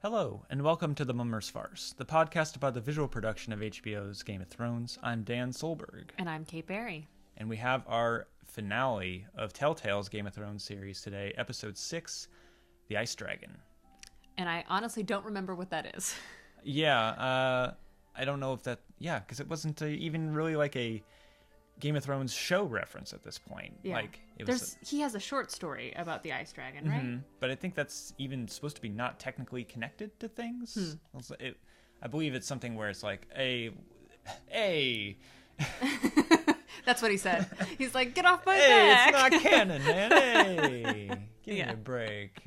Hello, and welcome to The Mummer's Farce, the podcast about the visual production of HBO's Game of Thrones. I'm Dan Solberg. And I'm Kate Barry. And we have our finale of Telltale's Game of Thrones series today, Episode 6, The Ice Dragon. And I honestly don't remember what that is. Yeah, I don't know if that... Yeah, because it wasn't even really like a Game of Thrones show reference at this point. Yeah. Like, it was he has a short story about the Ice Dragon, right? Mm-hmm. But I think that's even supposed to be not technically connected to things. I believe it's something where it's like, hey. That's what he said. He's like, get off my Hey, back. it's not canon, man. Hey, give me a break.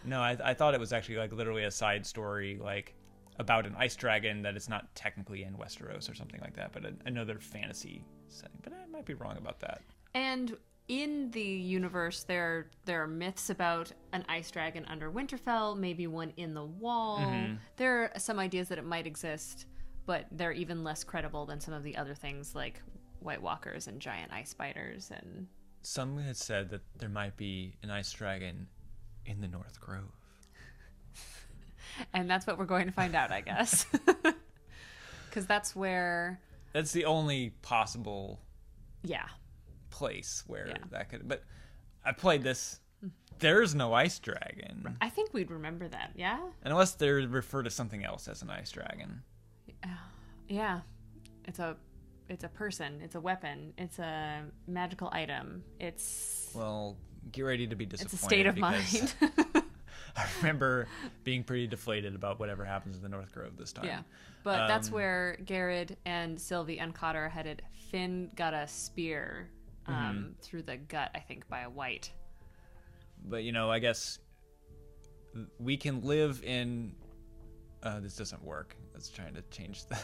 No, I thought it was actually like literally a side story, like about an ice dragon that is not technically in Westeros or something like that, but another fantasy setting. But I might be wrong about that. And in the universe, there are myths about an ice dragon under Winterfell, maybe one in the wall. Mm-hmm. There are some ideas that it might exist, but they're even less credible than some of the other things like White Walkers and giant ice spiders. And some had said that there might be an ice dragon in the North Grove. And that's what we're going to find out, I guess. Because that's the only possible place where that could... But I played this. There's no ice dragon. I think we'd remember that, yeah? Unless they refer to something else as an ice dragon. Yeah. It's a person. It's a weapon. It's a magical item. Well, get ready to be disappointed. It's a state of mind. I remember being pretty deflated about whatever happens in the North Grove this time. Yeah, but that's where Gared and Sylvie and Cotter are headed. Finn got a spear through the gut, I think, by a white. But, I guess we can live in... this doesn't work. Let's try to change the...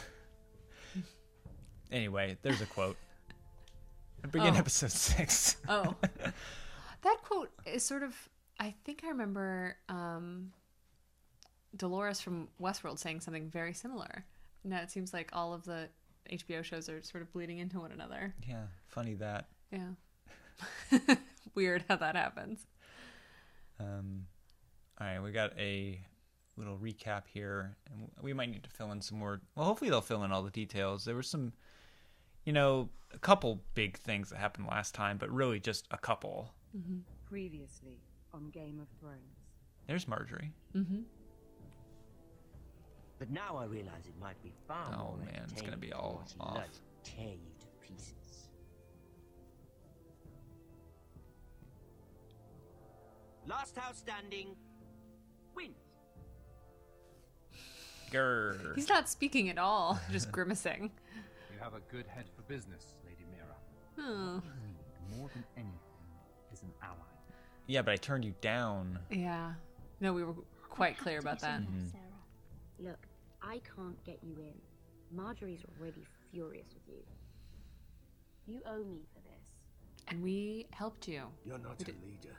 Anyway, there's a quote. Begin episode 6. Oh. That quote is sort of... I think I remember Dolores from Westworld saying something very similar. Now it seems like all of the HBO shows are sort of bleeding into one another. Yeah, funny that. Yeah. Weird how that happens. All right, we got a little recap here, and we might need to fill in some more. Well, hopefully they'll fill in all the details. There were some, a couple big things that happened last time, but really just a couple. Mm-hmm. Previously on Game of Thrones. There's Marjorie. Mm-hmm. But now I realize it might be far more man, it's gonna be all watching off. blood tear you to pieces. Last house standing wins. Grr. He's not speaking at all, just grimacing. You have a good head for business, Lady Mira. Oh. More than anything is an ally. Yeah, but I turned you down. Yeah. No, we were quite clear about that. Sarah, look, I can't get you in. Marjorie's already furious with you. You owe me for this. And we helped you. You're not a leader.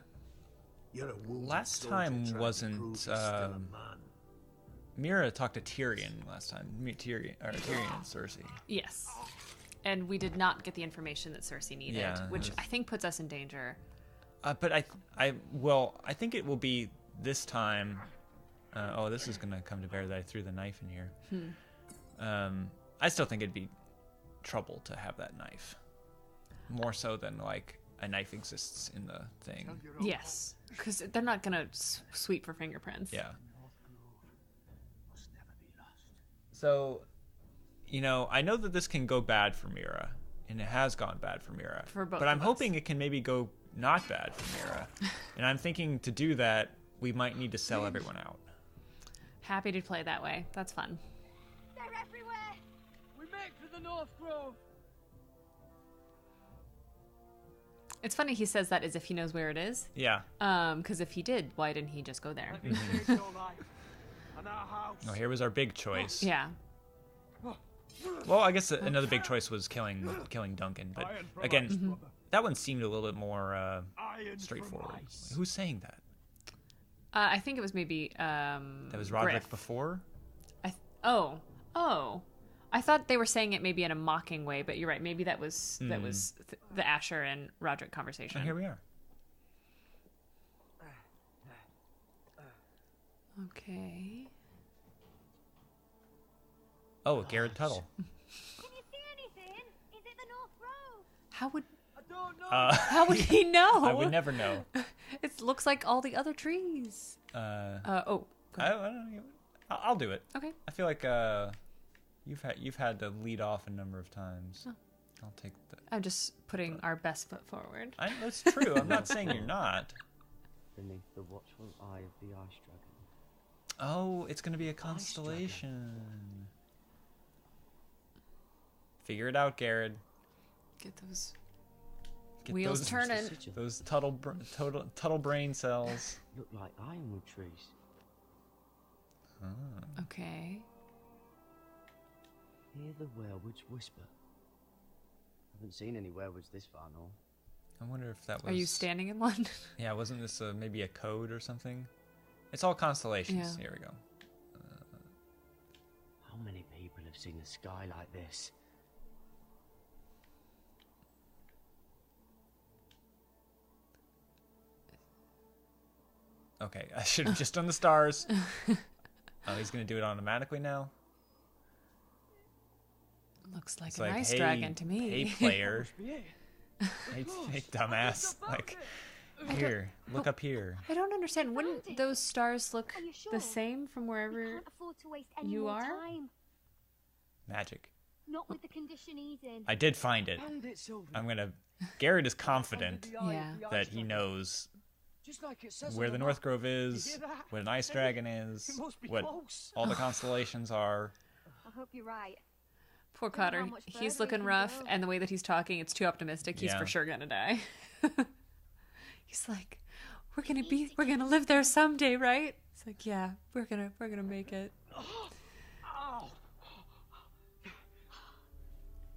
You're a wounded Last soldier time trying to wasn't, prove he's still a man. Mira talked to Tyrion last time. Tyrion and Cersei. Yes. And we did not get the information that Cersei needed, which I think puts us in danger. But I think it will be this time. This is going to come to bear that I threw the knife in here. I still think it'd be trouble to have that knife. More so than, like, a knife exists in the thing. Yes, because they're not going to sweep for fingerprints. Yeah. So, I know that this can go bad for Mira, and it has gone bad for Mira. For both but I'm of us. hoping it can maybe go not bad for Mira. And I'm thinking to do that, we might need to sell everyone out. Happy to play that way. That's fun. They're everywhere! We make for the North Grove. It's funny he says that as if he knows where it is. Yeah. Because if he did, why didn't he just go there? Oh, here was our big choice. Yeah. Well, I guess another big choice was killing Duncan, but again, that one seemed a little bit more straightforward. Who's saying that? I think it was maybe That was Rodrik Griff. before? Oh. I thought they were saying it maybe in a mocking way, but you're right. Maybe that was the Asher and Rodrik conversation. And here we are. Okay. Oh, a Gared Tuttle. Can you see anything? Is it the North Road? How would I don't know. how would he know? I would never know. It looks like all the other trees. Oh, Go I ahead. don't know. I'll do it. Okay. I feel like you've had to lead off a number of times. Oh. I'll take the. I'm just putting our best foot forward. That's true. I'm not saying you're not. Beneath the watchful eye of the ice dragon. Oh, it's gonna be a constellation. Figure it out, Gared. Get those Get wheels those, turning. Those Tuttle brain cells. Look like ironwood trees. Okay. Hear the werewolves whisper. Haven't seen any werewolves this far, no. I wonder if that was. Are you standing in one? Yeah, wasn't this maybe a code or something? It's all constellations. Yeah. Here we go. How many people have seen a sky like this? Okay, I should have just done the stars. Oh, he's gonna do it automatically now. Looks like It's an like, ice hey, dragon to me. Hey, player. hey, dumbass. Like, here, look up here. I don't understand. Wouldn't those stars look Are you sure? the same from We wherever? can't afford to waste any you more are? time. Magic. Not with the condition he's in. I did find it. Found it, Sylvie. I'm gonna. Gared is confident Under the eye of Yeah. the ice that he dragon. knows Just like it says where on the map. North Grove You is, hear that? what an ice dragon is, It must be what close. all the constellations are. I hope you're right. Poor Don't know how Cotter. much He's further looking he can rough, go. and the way that he's talking, it's too optimistic. He's Yeah. for sure gonna die. He's like, we're gonna live there someday, right? It's like, yeah, we're gonna make it.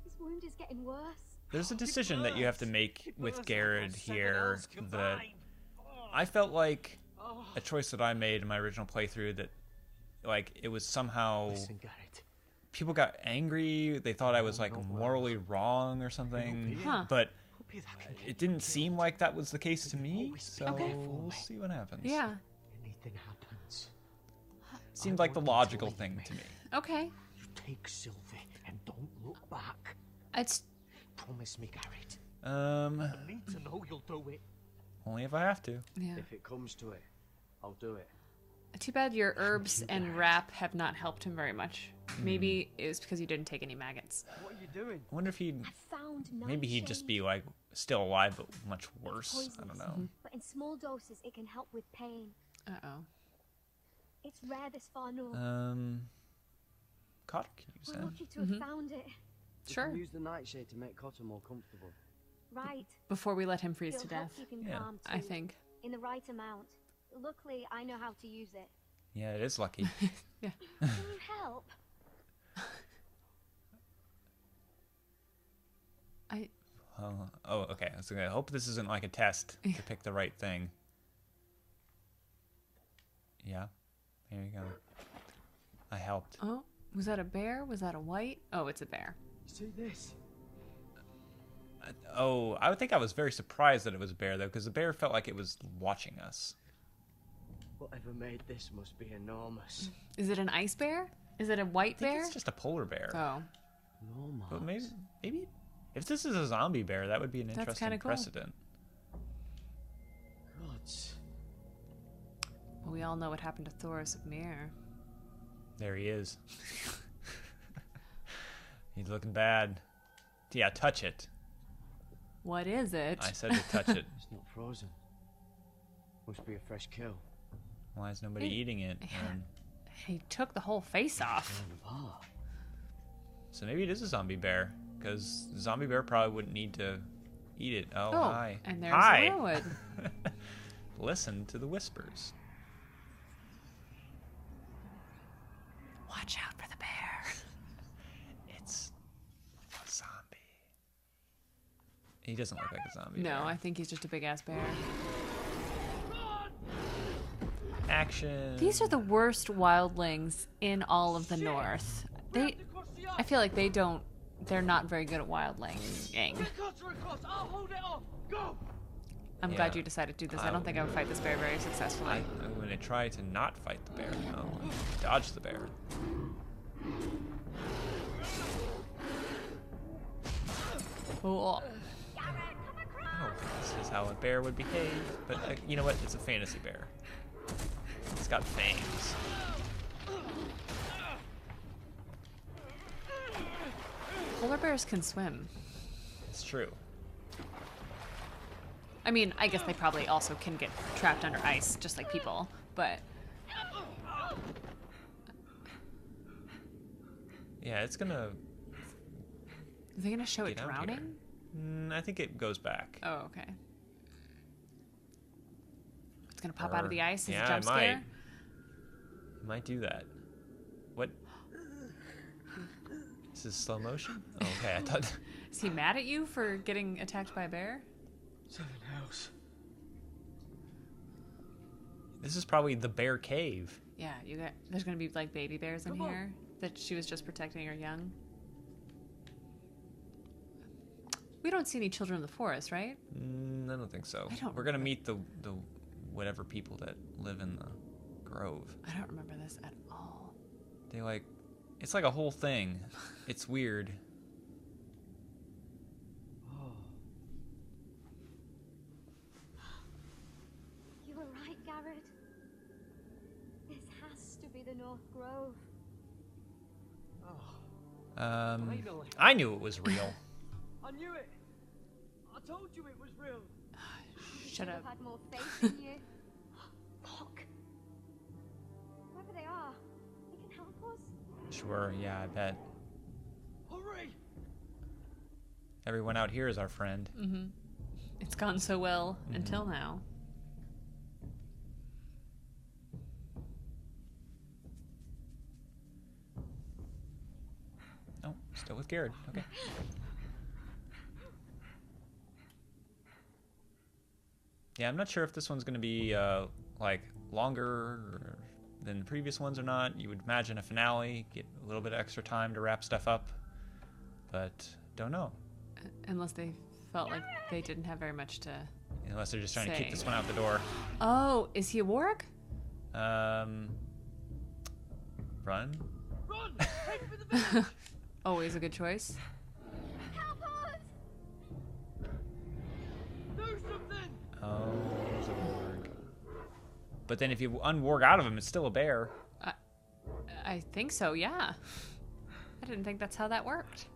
His wound is getting worse. There's a decision that you have to make with Gared here that I felt like a choice that I made in my original playthrough that, like, it was somehow Listen, Gared. people got angry. They thought I was like morally wrong or something, Huh. but it didn't seem like that was the case to me. So Okay. we'll see what happens. Yeah. Anything happens. Seemed like the logical thing to me. Okay. You take Sylvie and don't look back. It's Promise me, Gared. Um, I need to know you'll do it. only if I have to. yeah. If it comes to it, I'll do it. Too bad your herbs and wrap have not helped him very much. Maybe it was because you didn't take any maggots. What are you doing? I wonder if he'd I found maybe he'd just be nightshade. like still alive but much worse. Poisonous. I don't know. But in small doses, it can help with pain. Uh-oh. It's rare this far north. Cotter can use We're that. lucky to have found it. Sure. Use the nightshade to make Cotter more comfortable. Right. Before we let him freeze It'll to help death, keep him Yeah. calm I too, think. in the right amount. Luckily, I know how to use it. Yeah, it is lucky. Can you help? Oh, okay. So I hope this isn't like a test to pick the right thing. Yeah, there you go. I helped. Oh, was that a bear? Was that a white? Oh, it's a bear. See this? Oh, I would think I was very surprised that it was a bear though, because the bear felt like it was watching us. Whatever made this must be enormous. Is it an ice bear? Is it a white I think bear? it's just a polar bear. Oh, Enormous. But maybe if this is a zombie bear, that would be an That's interesting kinda cool. precedent. Gods. well, we all know what happened to Thoris of Mira. There he is. He's looking bad. Yeah, touch it. What is it? I said to touch it. It's not frozen. Must be a fresh kill. Why is nobody Hey, eating it? And He took the whole face off. Ah, so maybe it is a zombie bear, because the zombie bear probably wouldn't need to eat it. Oh, Oh, hi. and there's hi. Norwood. Listen to the whispers. Watch out for the bear. It's a zombie. He doesn't look like a zombie No, bear. I think he's just a big ass bear. Action. These are the worst wildlings in all of the North. I feel like they're not very good at wildlinging. Get Cotter across. I'll hold it off. Go. I'm glad you decided to do this. I don't think I would fight this bear very successfully. I'm going to try to not fight the bear. No, dodge the bear. Oh. I don't think this is how a bear would behave, but you know what? It's a fantasy bear. It's got fangs. Polar bears can swim. It's true. I mean, I guess they probably also can get trapped under ice, just like people, but... Yeah, it's gonna... Are they gonna show it Get out drowning? I think it goes back. Oh, okay. It's gonna pop out of the ice as Yeah, a jump it might. scare? It might do that. What? This is slow motion? Oh, okay, I thought... Is he mad at you for getting attacked by a bear? Something else. This is probably the bear cave. Yeah, there's gonna be like baby bears in Come on. here that she was just protecting her young. We don't see any children in the forest, right? I don't think so. I don't We're gonna remember. meet the whatever people that live in the grove. I don't remember this at all. They like, it's like a whole thing. It's weird. You were right, Gared. This has to be the North Grove. Finally. I knew it was real. I knew it. I told you it was real. Shut I've up. had more faith in you. Look. Whoever they are, they can help us. Sure, yeah, I bet. Hurry! Everyone out here is our friend. It's gone so well until now. Oh, still with Gared. Okay. Yeah, I'm not sure if this one's going to be like longer than the previous ones or not. You would imagine a finale, get a little bit of extra time to wrap stuff up, but don't know. Unless they felt like they didn't have very much to... Unless they're just trying to Say. kick this one out the door. Oh, is he a warg? Run. Run! Head for the village! Always a good choice. Help us! Do something! Oh, there's a warg. But then if you unwarg out of him, it's still a bear. I think so, yeah. I didn't think that's how that worked.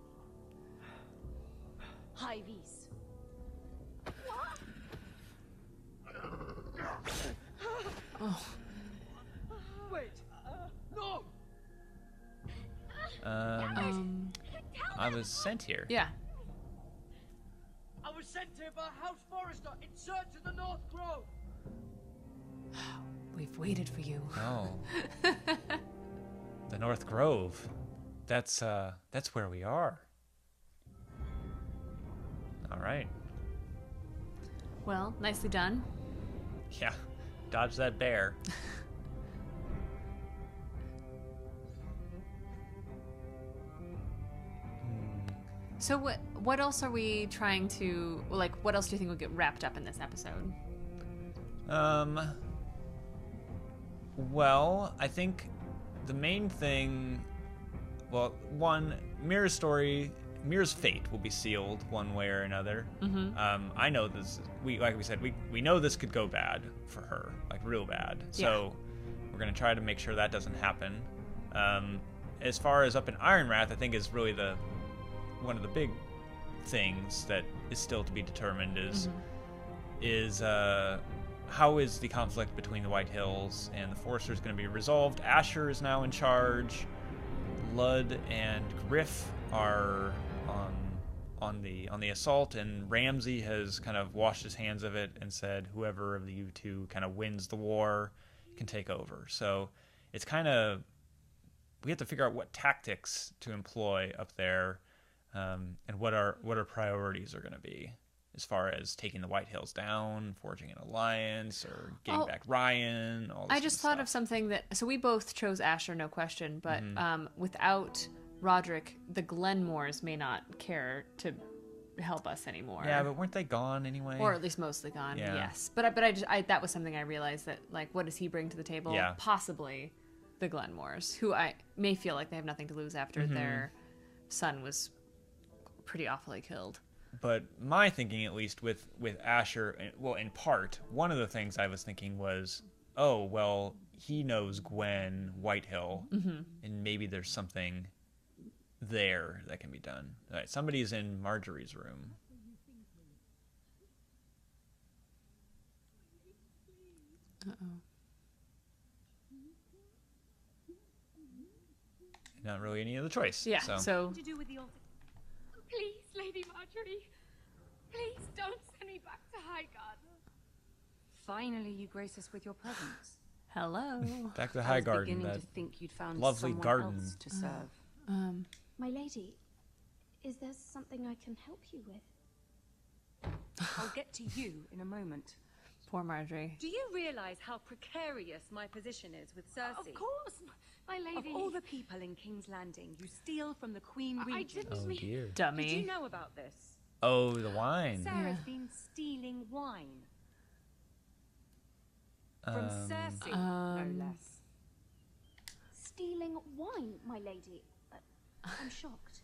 Hives. Oh, Wait! No! I was sent here. yeah. I was sent here by House Forrester in search of the North Grove! We've waited for you. Oh. The North Grove. That's where we are. All right. Well, nicely done. Yeah. Dodge that bear. So what else are we trying to, like, what else do you think will get wrapped up in this episode? Well, I think the main thing, well, one, Mira's story, Mira's fate will be sealed one way or another. I know this, like we said, we know this could go bad for her, like real bad. So we're going to try to make sure that doesn't happen. As far as up in Ironwrath, I think is really one of the big things that is still to be determined is how is the conflict between the White Hills and the Foresters going to be resolved? Asher is now in charge. Ludd and Griff are on the assault, and Ramsay has kind of washed his hands of it and said whoever of you two kind of wins the war can take over. So it's kind of, we have to figure out what tactics to employ up there, and what our priorities are going to be as far as taking the White Hills down, forging an alliance, or getting back Ryan. All this I just thought of something that, so we both chose Asher, no question, but without Rodrik, the Glenmores may not care to help us anymore. Yeah, but weren't they gone anyway? Or at least mostly gone. Yeah. Yes, but I that was something I realized that like, what does he bring to the table? Yeah. Possibly the Glenmores, who I may feel like they have nothing to lose after their son was pretty awfully killed. But my thinking, at least with Asher, well, in part, one of the things I was thinking was, oh, well, he knows Gwen Whitehill, and maybe there's something there that can be done. All right, somebody's in Marjorie's room. Not really any other choice. Yeah. So. So To do with the old... Please, Lady Marjorie. Please don't send me back to Highgarden. Finally, you grace us with your presence. hello. Back to I was Highgarden, beginning that to think you'd found lovely someone garden. else to serve. My lady, is there something I can help you with? I'll get to you in a moment. Poor Marjorie. Do you realize how precarious my position is with Cersei? Of course, my lady. Of all the people in King's Landing, you steal from the Queen I Regent. didn't Oh mean... dear. Dummy. Did you know about this? Oh, the wine. Sarah's been stealing wine. From Cersei, no less. Stealing wine, my lady. I'm shocked.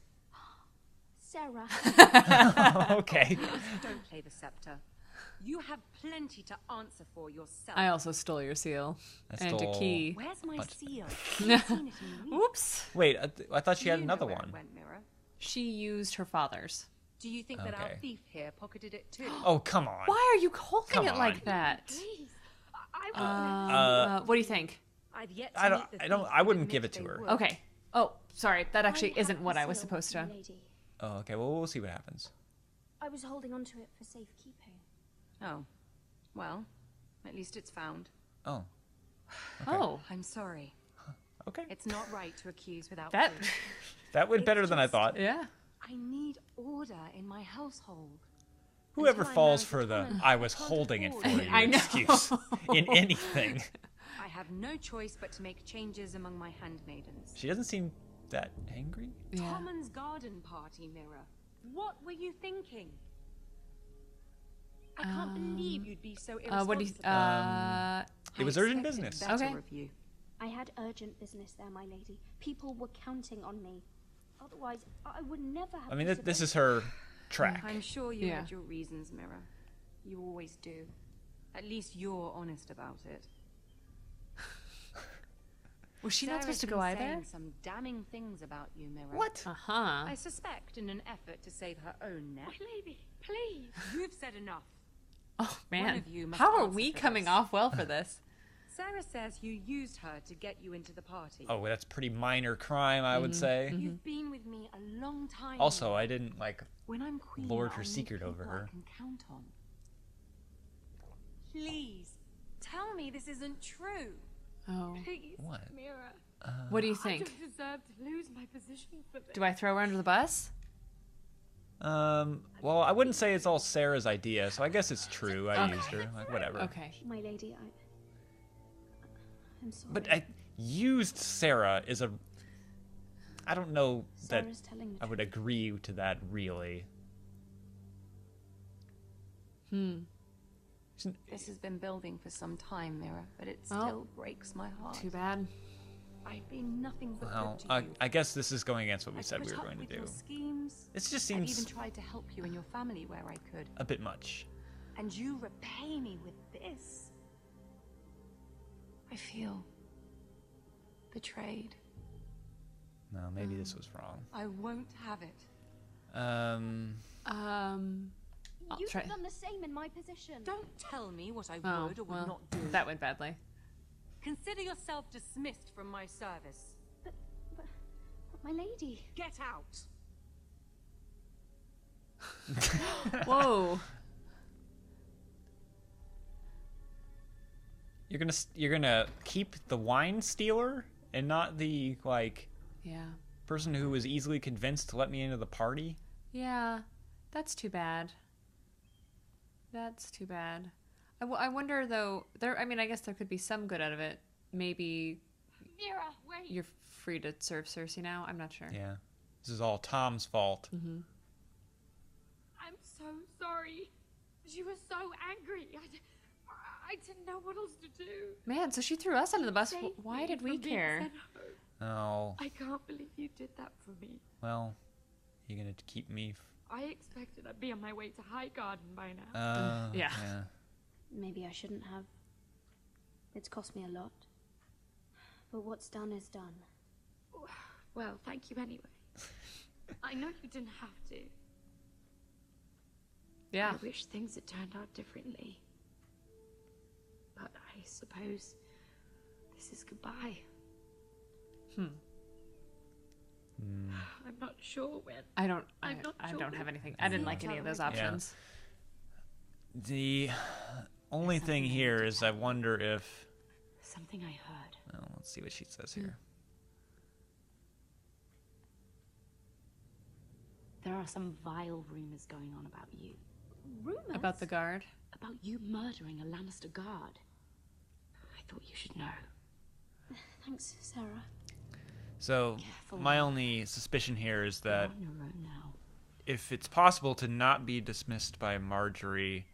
Sarah. Okay. Don't play the scepter. You have plenty to answer for yourself. I also stole your seal I and a stole- key. Where's my Bunch- seal? I haven't seen it in weeks. Oops. Wait, I thought she had You another know where one. it went, Mira. She used her father's. Do you think that our Okay. thief here pocketed it too? Oh, come on. Why are you holding Come it on. like that? Please. I will... What do you think? I've yet to I don't. meet the I don't. thief I who wouldn't admit give it they to her. would. Okay. Oh, sorry. That actually I isn't have what the I was seal, supposed my to. lady. Oh, okay. Well, we'll see what happens. I was holding on to it for safekeeping. Oh, well, at least it's found. Oh. Oh, I'm sorry. Okay. It's not right to accuse without that. proof. That went It's better than I just- thought. Yeah. I need order in my household. Whoever Until I falls marry for the Tommen, "I was can't holding it afford for you" I know. excuse in anything. I have no choice but to make changes among my handmaidens. She doesn't seem that angry. Yeah. Tommen's garden party, Mira. What were you thinking? I can't believe you'd be so irresponsible. What do you? It was I urgent expected business. better Okay. of you. I had urgent business there, my lady. People were counting on me. Otherwise, I would never have. I mean, this is her track. I'm sure you Yeah. had your reasons, Mira. You always do. At least you're honest about it. Was she not Sarah's supposed to been go either? saying some damning things about you, Mira. What? Uh huh. I suspect in an effort to save her own neck. My lady, please. You've said enough. Oh One man, of you must how are answer we for coming this. off well for this? Sarah says you used her to get you into the party. Oh, that's pretty minor crime, I would say. You've been with me a long time. Also, Mira. I didn't like. When I'm queen, lord I'll her need secret over people I her. can count on. Please, tell me this isn't true. Oh, Please, What? Mira. what do you I think? don't deserve to lose my position for this. Do I throw her under the bus? Well, I wouldn't say it's all Sarah's idea, so I guess it's true. I used her. Like, whatever. Okay. My lady, I'm sorry. But I used Sarah is a. I don't know that Sarah's telling the I would agree to that really. This has been building for some time, Mira, but it Oh. still breaks my heart. Too bad. I've been nothing but Well, good to you. I guess this is going against what we I've said we put were up going to with do. your schemes. It just I've even seems tried to help you and your family where I could. a bit much. And you repay me with this. I feel betrayed. No, maybe this was wrong. I won't have it. I'll You'd try. have done the same in my position. Don't tell me what I Oh, would or would well, not do. that went badly. Consider yourself dismissed from my service. But my lady. Get out. Whoa. You're gonna keep the wine stealer and not the like Yeah. person who was easily convinced to let me into the party. Yeah. That's too bad. That's too bad. I wonder though. I mean, I guess there could be some good out of it. Maybe Mira, wait. you're free to serve Cersei now. I'm not sure. Yeah, this is all Tom's fault. I'm so sorry. She was so angry. I didn't know what else to do. Man, so she threw us under the bus. Saved Why me did we from being care? sent home. Oh, I can't believe you did that for me. well, you're gonna keep me. I expected I'd be on my way to High Garden by now. Yeah. Maybe I shouldn't have. It's cost me a lot. But what's done is done. Well, thank you anyway. I know you didn't have to. Yeah. I wish things had turned out differently. But I suppose this is goodbye. I'm not sure when. I don't sure have anything. I didn't like any of those options. The only thing here is I wonder if. Something I heard. Well, let's see what she says here. There are some vile rumors going on about you. Rumors? About the guard? About you murdering a Lannister guard. I thought you should know. Thanks, Sarah. So Careful. my only suspicion here is that You're on your own now. if it's possible to not be dismissed by Marjorie,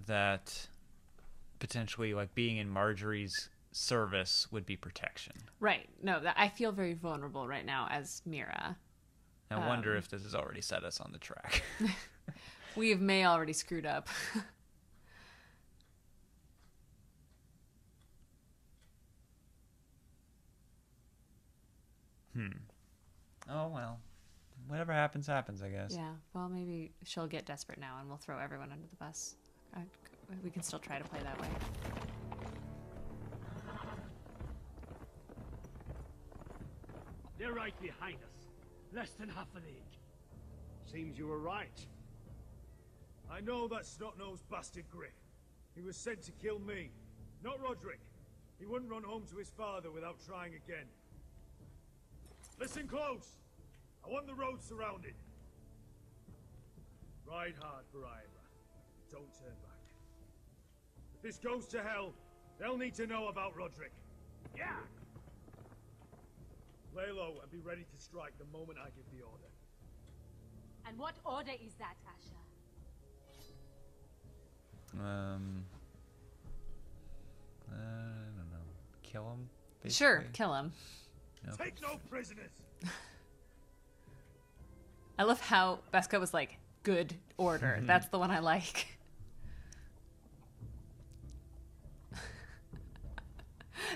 that potentially like being in Marjorie's service would be protection. Right. No, I feel very vulnerable right now as Mira. I wonder if this has already set us on the track. We may already screwed up. Oh well, whatever happens, happens, I guess. Yeah. Well, maybe she'll get desperate now and we'll throw everyone under the bus. We can still try to play that way. They're right behind us. Less than half a league. Seems you were right. I know that snot-nosed bastard Griff. He was sent to kill me, not Rodrik. He wouldn't run home to his father without trying again. Listen close. I want the road surrounded. Ride hard for Ira. Don't turn back. If this goes to hell, they'll need to know about Rodrik. Yeah! Lay low and be ready to strike the moment I give the order. And what order is that, Asher? I don't know. Kill him? Sure, basically? kill him. Nope. Take no prisoners! I love how Beska was like, good order. That's the one I like.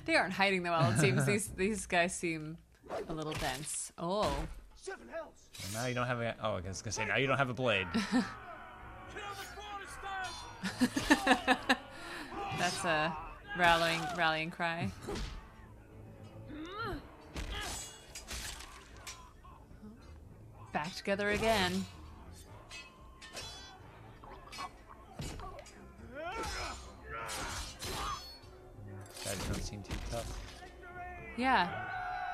They aren't hiding though well. It seems these guys seem a little dense. Oh. Seven hells! Well, now you don't have a. Oh, I was gonna say now you don't have a blade. That's a rallying cry. Back together again. Guys don't seem too tough. Yeah.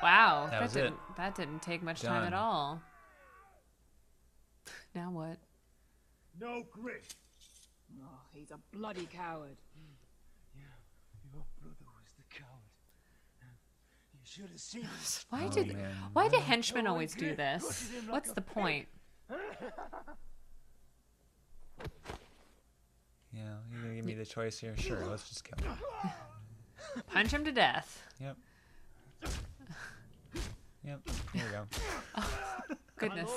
Wow. That was it. That didn't take much time at Done. all. Now what? No Griff! Oh, he's a bloody coward. Yeah, your brother was the coward. You should have seen us. Why do henchmen always do this? What's the point? Yeah, you're gonna give me the choice here. Sure, let's just kill him. Punch him to death. Yep. Yep. Here we go. Goodness.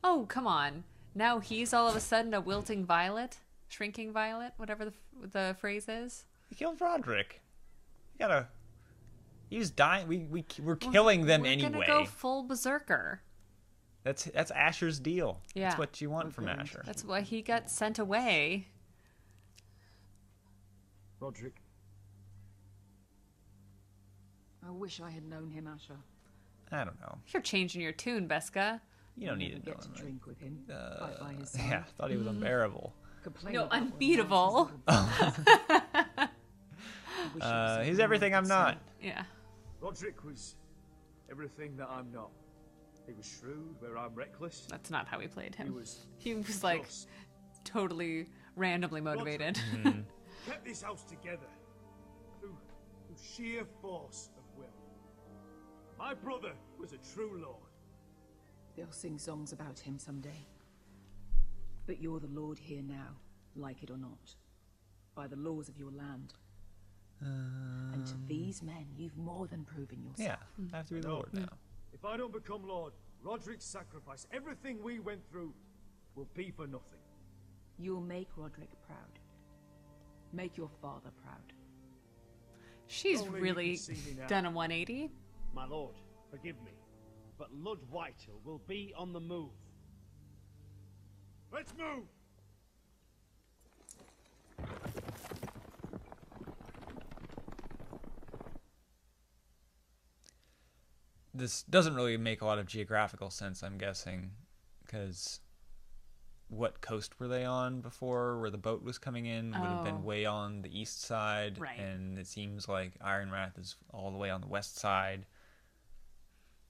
Oh, come on. Now he's all of a sudden a wilting violet? Shrinking violet? Whatever the phrase is. You killed Rodrik. You gotta. He was dying. We're killing them anyway. We're gonna go full berserker. That's Asher's deal. Yeah. That's what you want from Asher. That's why he got sent away. Rodrik. I wish I had known him, Asher. I don't know. You're changing your tune, Beska. You don't need to know Get to him. drink with him. Fight by his side. Yeah, I thought he was unbearable. Complain No, about what unbeatable. He's everything I'm not. Yeah. Rodrik was everything that I'm not. He was shrewd where I'm reckless. That's not how we played him. He was He was like just. totally randomly motivated. Kept this house together through sheer force of will. My brother was a true lord. They'll sing songs about him someday. But you're the lord here now, like it or not. By the laws of your land. And to these men, you've more than proven yourself. Yeah, I have to be the lord now. If I don't become Lord, Rodrik's sacrifice, everything we went through, will be for nothing. You'll make Rodrik proud. Make your father proud. She's Only you really can see me now. done a 180. My lord, forgive me, but Lud Whitehill will be on the move. Let's move! This doesn't really make a lot of geographical sense, I'm guessing, because what coast were they on before, where the boat was coming in, would have been way on the east side, Right. and it seems like Ironwrath is all the way on the west side.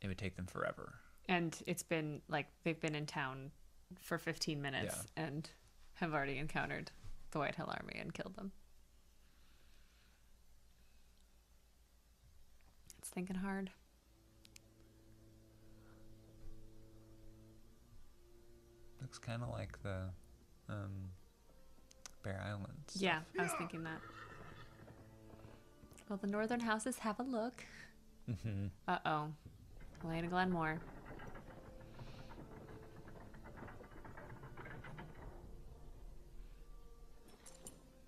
It would take them forever. And it's been like they've been in town for 15 minutes and have already encountered the Whitehill army and killed them. It's thinking hard. Looks kind of like the Bear Islands. Yeah, I was thinking that. Well, the northern houses have a look. Mm-hmm. Uh-oh. Elena Glenmore.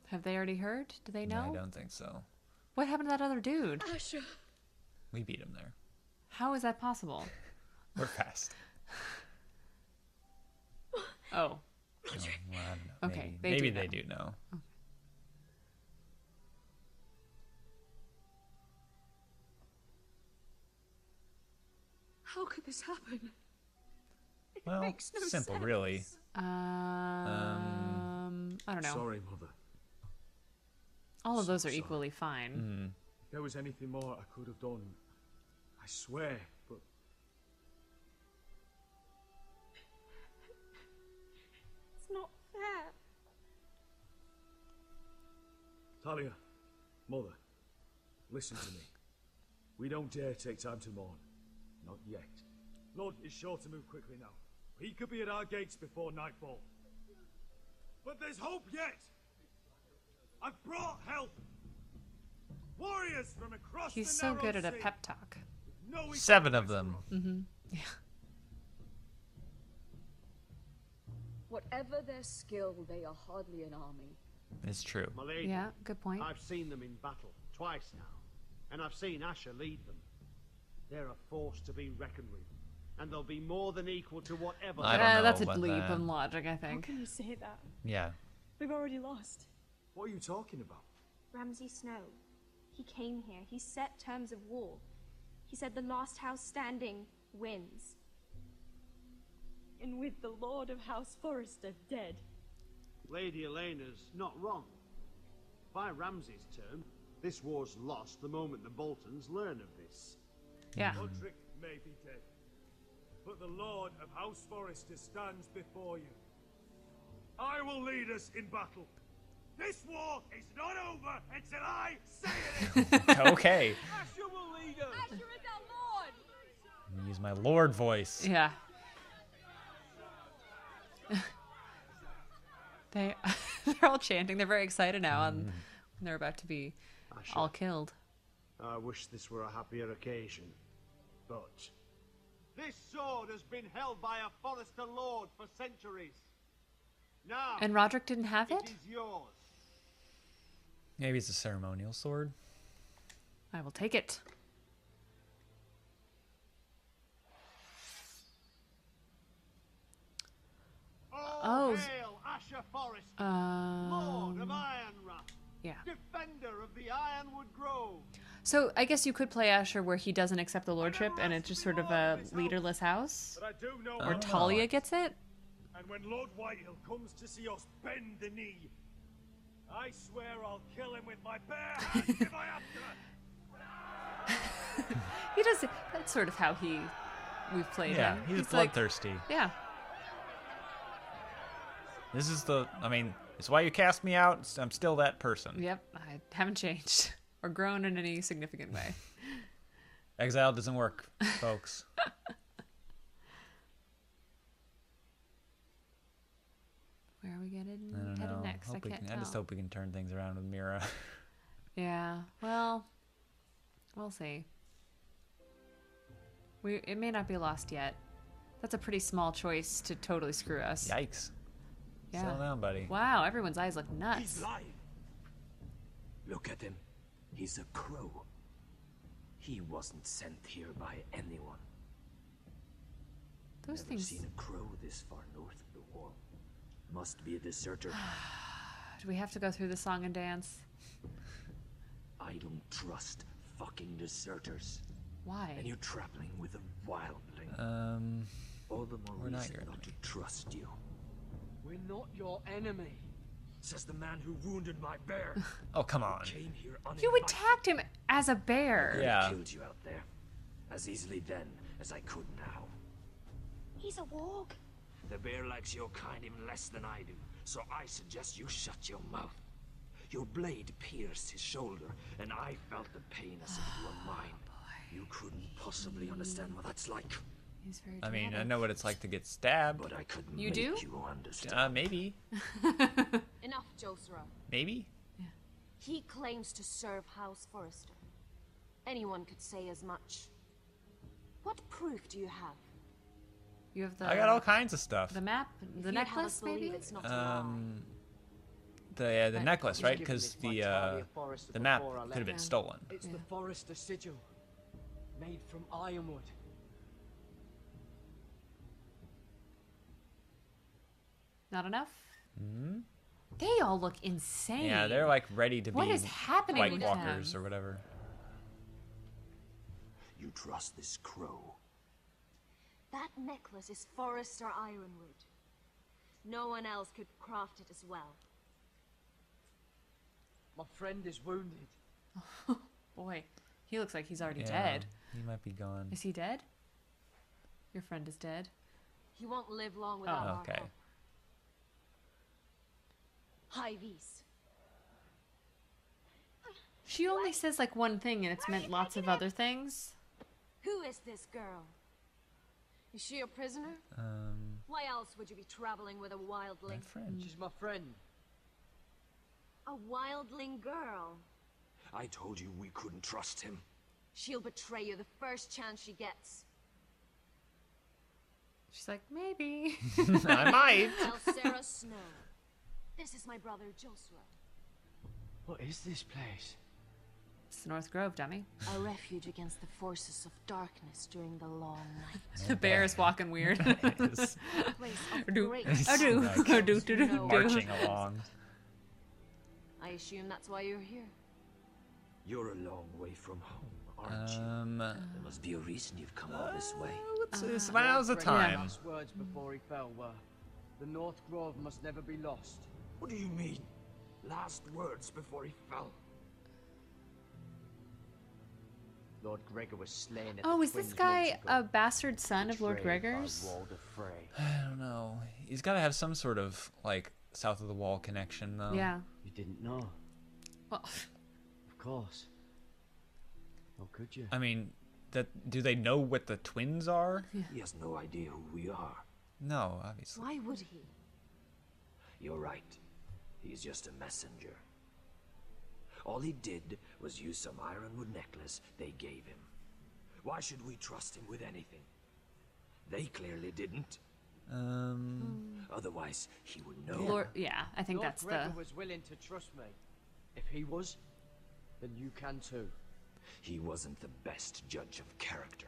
Have they already heard? Do they know? I don't think so. What happened to that other dude? Asher. We beat him there. How is that possible? We're fast. Oh. Oh, well, I don't know. Okay, Maybe they they do do know. How could this happen? It Well, makes no simple, sense. really. I don't know. Sorry, Mother. All of those are sorry. equally fine. If there was anything more I could have done, I swear, but... It's not fair. Talia, Mother, listen to me. We don't dare take time to mourn. Not yet. Lord is sure to move quickly now. He could be at our gates before nightfall. But there's hope yet! I've brought help! Warriors from across He's the so narrow good at a sea. pep talk. No 7 of them. Yeah. Whatever their skill, they are hardly an army. It's true. My lady, Yeah, good point. I've seen them in battle twice now, and I've seen Asher lead them. They're a force to be reckoned with, and they'll be more than equal to whatever. I don't know That's a about leap that. in logic, I think. Can you say that? Yeah. We've already lost. What are you talking about? Ramsay Snow. He came here. He set terms of war. He said the last house standing wins. And with the Lord of House Forrester dead. Lady Elena's not wrong. By Ramsay's term, this war's lost the moment the Boltons learn of this. Yeah. Rodrik may be dead, but the Lord of House Forrester stands before you. I will lead us in battle. This war is not over until I say it is. Okay. Asher will lead us! Asher is our Lord! Use my lord voice. Yeah. They're all chanting. They're very excited now, and they're about to be Asher, all killed. I wish this were a happier occasion, but... This sword has been held by a Forrester Lord for centuries. Now, And Rodrik didn't have it it? is yours. Maybe it's a ceremonial sword. I will take it. Oh, hail Asher Forrester, Lord of Ironwrath, yeah. defender of the Ironwood Grove. So I guess you could play Asher where he doesn't accept the lordship and it's just sort of a leaderless house. But I do know Or one Talia thing. gets it? And when Lord Whitehill comes to see us bend the knee, I swear I'll kill him with my bare hands if I have to. He does. That's sort of how we've played Yeah, him. he's like- bloodthirsty. yeah. This is it's why you cast me out. I'm still that person. Yep. I haven't changed or grown in any significant way. Exile doesn't work, folks. Where are we headed know. next? I can't tell. I just hope we can turn things around with Mira. Yeah. Well, we'll see. It may not be lost yet. That's a pretty small choice to totally screw us. Yikes. Yeah. Settle down, buddy. Wow, everyone's eyes look nuts. He's lying. Look at him. He's a crow. He wasn't sent here by anyone. Those Never things. seen a crow this far north of the wall. Must be a deserter. Do we have to go through the song and dance? I don't trust fucking deserters. Why? And you're traveling with a wildling. All the more we're not reason your not to trust you. We're not your enemy. Says the man who wounded my bear. Oh, come on. Came here You attacked him as a bear. Yeah. I killed you out there. As easily then as I could now. He's a warg. The bear likes your kind even less than I do, so I suggest you shut your mouth. Your blade pierced his shoulder, and I felt the pain as if it were mine. You couldn't possibly understand what that's like. He's very I mean, I dramatic. know what it's like to get stabbed. But I couldn't You make do? you understand. Maybe. Enough, Josra. Maybe? He claims to serve House Forrester. Anyone could say as much. What proof do you have? You have the. I got all kinds of stuff. The map, the You'd have us necklace, believe maybe. it's not a lie. The necklace, right? Given Because this by Talia Forrester the map before I could have been left. stolen. It's the Forrester sigil, made from ironwood. Not enough. They all look insane. Yeah, they're like ready to What be is happening White with Walkers them? or whatever. You trust this crow? That necklace is Forrester ironwood. No one else could craft it as well. My friend is wounded. Boy, he looks like he's already Yeah, dead. He might be gone. Is he dead? Your friend is dead. He won't live long without our Okay. help. High vis. She only says like one thing, and it's meant lots of other things. Who is this girl? Is she a prisoner? Why else would you be traveling with a wildling? My friend. She's my friend. A wildling girl. I told you we couldn't trust him. She'll betray you the first chance she gets. She's like, maybe. I might. Tell Sarah Snow. This is my brother Josra. What is this place? It's the North Grove, dummy. A refuge against the forces of darkness during the long night. The bear is walking weird. Nice. A place of Do- great I do. Like, I do. Marching along. I assume that's why you're here. You're a long way from home, aren't you? There must be a reason you've come all this way. Now's the Fred's time. last words before he fell were, "The North Grove must never be lost." What do you mean? Last words before he fell. Lord Gregor was slain at Oh, the is this Twins guy months ago, a bastard son of Lord betrayed by Gregor's? Walder Frey. I don't know. He's got to have some sort of like south of the wall connection, though. Yeah. You didn't know? Well, Of course. How could you? I mean, do they know what the twins are? He has no idea who we are. No, obviously. Why would he? You're right. He's just a messenger. All he did was use some ironwood necklace they gave him. Why should we trust him with anything? They clearly didn't. Otherwise, he would know. Lord, yeah, I think Lord that's Gregor the. was willing to trust me. If he was, then you can too. He wasn't the best judge of character.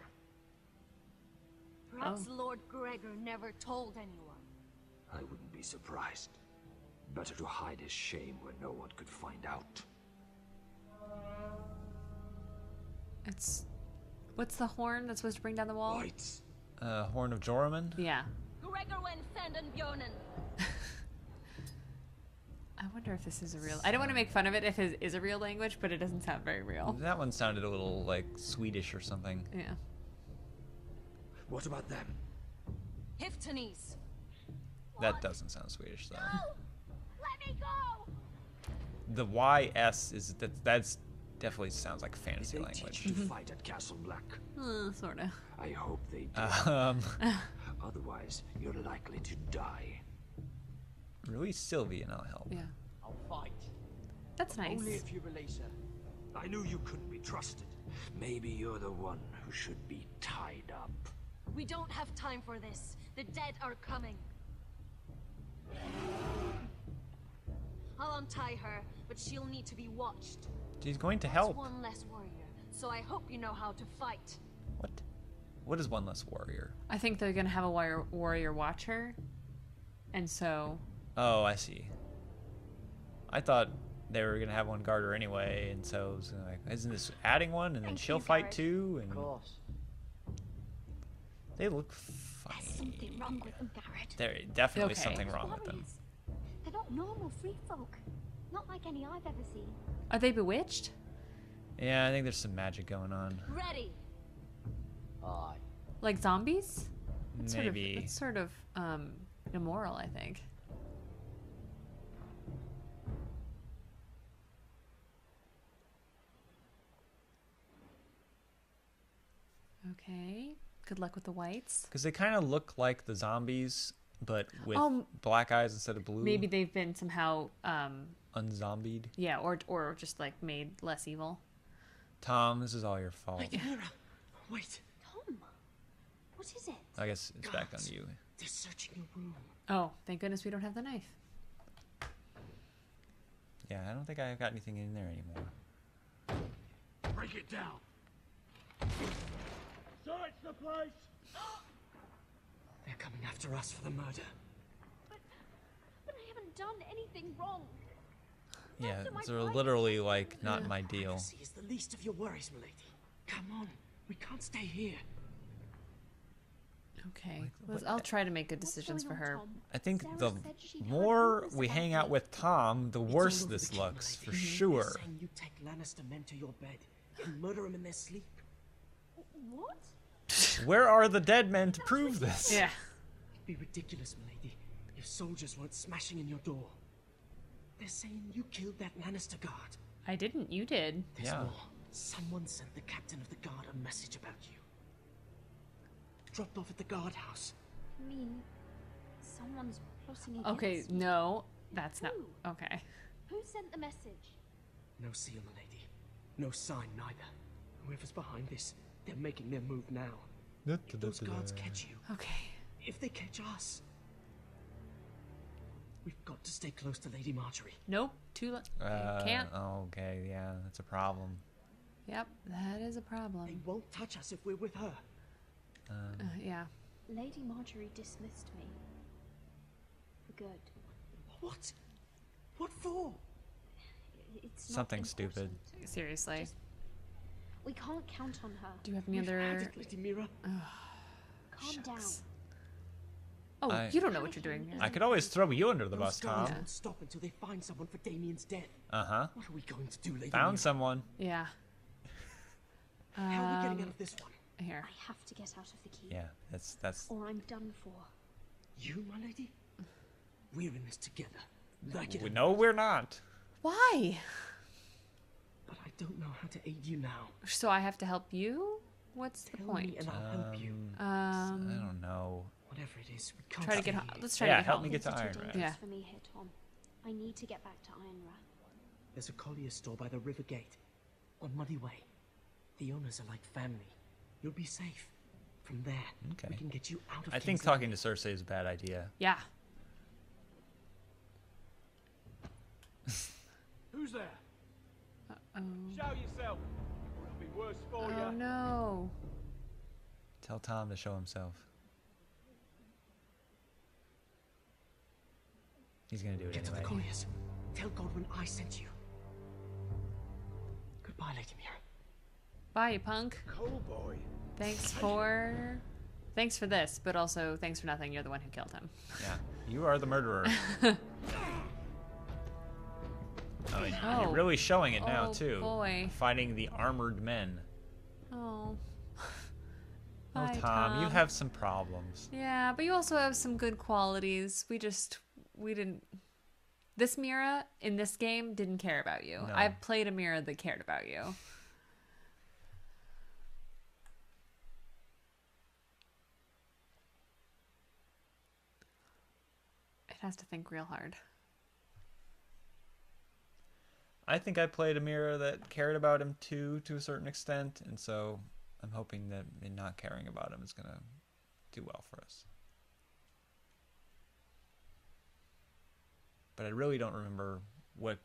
Perhaps Lord Gregor never told anyone. I wouldn't be surprised. Better to hide his shame where no one could find out. It's. What's the horn that's supposed to bring down the wall? Lights. Horn of Joramun? Yeah. Gregor went Fenden Bjonen. I wonder if this is a real. I don't want to make fun of it if it is a real language, but it doesn't sound very real. That one sounded a little like Swedish or something. Yeah. What about them? Hiftanes. That doesn't sound Swedish though. Let me go! The YS is that's definitely sounds like fantasy Did they language. teach you to fight at Castle Black? Sorta. I hope they do. Um, Otherwise, you're likely to die. Release Sylvie and I'll help. Yeah. I'll fight. That's nice. Only if you release her. I knew you couldn't be trusted. Maybe you're the one who should be tied up. We don't have time for this. The dead are coming. I'll untie her, but she'll need to be watched. She's going to That's help. one less warrior, so I hope you know how to fight. What? What is one less warrior? I think they're gonna have a warrior watch her, and so. Oh, I see. I thought they were gonna have one guard her anyway, and so it was like, isn't this adding one, and then she'll fight too? And Of course. they look funny. There's something wrong with them, Gared. There definitely Okay. something wrong with them. Warriors. They're not normal free folk. Not like any I've ever seen. Are they bewitched? Yeah, I think there's some magic going on. Ready. Aye. Like zombies? Maybe. It's sort of immoral, I think. Okay. Good luck with the whites. Because they kind of look like the zombies, but with black eyes instead of blue. Maybe they've been somehow unzombied. yeah, or just like made less evil. Tom, this is all your fault. Wait, Mira. Wait. Tom, what is it? I guess it's back on you. They're searching your room. Oh, thank goodness we don't have the knife. Yeah, I don't think I've got anything in there anymore. Break it down. Search the place. They're coming after us for the murder. But I haven't done anything wrong. Yeah, After my they're fight- literally like not my deal. Privacy is the least of your worries, milady. Come on, we can't stay here. Okay. I'll try to make good decisions for her. I think Sarah the said she'd heard more rumors we about hang it. out with Tom, the It's worse all over this the camera, looks, lady. for They're sure. saying you take Lannister men to your bed and murder them in their sleep. What? Where are the dead men to prove this? Yeah. It'd be ridiculous, milady, if soldiers weren't smashing in your door. They're saying you killed that Lannister guard. I didn't. You did. There's Yeah. more. Someone sent the captain of the guard a message about you. Dropped off at the guardhouse. I mean, someone's plotting against Okay. me. No, that's not. Who? Okay. Who sent the message? No seal, milady. No sign, neither. Whoever's behind this, they're making their move now. If those guards catch you, Okay. if they catch us, we've got to stay close to Lady Marjorie. Nope. Can't. Okay, yeah, that's a problem. Yep. That is a They problem. won't touch us if we're with her. Yeah. Lady Marjorie dismissed me. For good. What? What for? It's not Something stupid. important. Seriously. Just- We can't count on her. Do you have any We've had other? it, Lady Mira. Calm down. Oh, I- you don't know what you're doing. I could always throw you under the bus, Those guards Tom. won't stop until they find someone for Damien's death. Uh-huh. What are we going to do, Lady Found Mira? someone. Yeah. How are we getting out of this one? Here. I have to get out of the key. Yeah, that's Or I'm done for. You, my lady? We're in this together. Like it or no, we're not. Why? But I don't know how to aid you now. So I have to help you? What's the Tell point? me and I'll help you. I don't know. Whatever it is, we can't Try to stay get. here. Let's try Yeah, to get help home. me get to Things are Iron too Rat. dangerous Yeah. for me here, Tom. I need to get back to Ironra. There's a collier store by the river gate. On Muddy Way. The owners are like family. You'll be safe. From there, Okay. we can get you out of I think King's talking to Cersei is a bad idea. Yeah. Who's there? Oh. Show yourself, or it'll be worse for Oh you. no. Tell Tom to show himself. He's gonna do it Get to the anyway. colliers. Tell Godwin I sent you. Goodbye, Lady Mira. Bye, you punk. Cowboy. Thanks for this, but also thanks for nothing. You're the one who killed him. Yeah, you are the murderer. I mean, Oh. you're really showing it now Oh, too. boy. Fighting the armored men. Oh. Oh, Bye, Tom, you have some problems. Yeah, but you also have some good qualities. We didn't. This Mira in this game didn't care about you. No. I've played a Mira that cared about you. has to think real hard. I think I played a Mira that cared about him too, to a certain extent, and so I'm hoping that me not caring about him is gonna do well for us. But I really don't remember what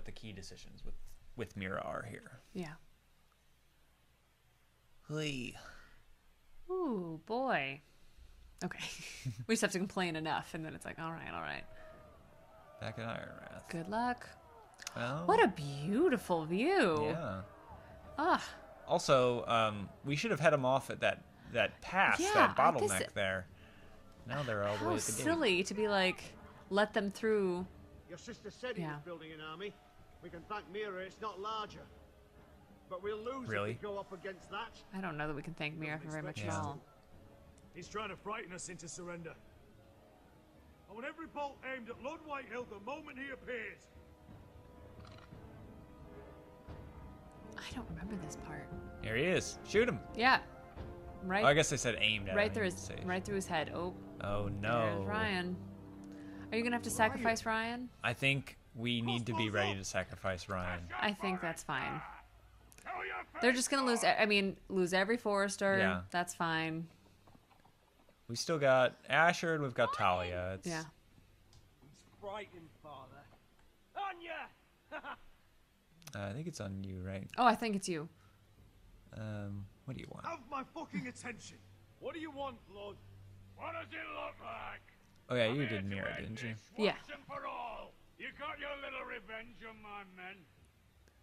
the key decisions with Mira are here. Yeah. Hey. Ooh, boy. Okay. We just have to complain enough, and then it's like, all right. Back in Ironwrath. Good luck. Well, What a beautiful view. Yeah. Ah. Also, we should have had them off at that pass, Yeah, that bottleneck there. Now they're all the way How at the gate. silly to be like, let them through. Your sister said he was building an army. We can thank Mira it's not larger. But we'll lose if we go up against that. I don't know that we can thank Mira for very much at all. He's trying to frighten us into surrender. I want every bolt aimed at Lord Whitehill the moment he appears. I don't remember this part. Here he is. Shoot him. Yeah. Right. Oh, I guess they said aimed at right him. Right through his head. Oh. Oh no. There's Ryan. Are you gonna have to sacrifice Ryan? I think we need to be ready to sacrifice Ryan. I think that's fine. They're just gonna lose. I mean, lose every Forrester. Yeah. That's fine. We still got Asher and we've got Talia. It's... Yeah. He's frightened, Father. Anya! I think it's on you, right? Oh, I think it's you. What do you want? Have my fucking attention. What do you want, Lord? What does it look like? Oh yeah, you did Mira, didn't you? Yeah. Once and for all, you got your little revenge on my men.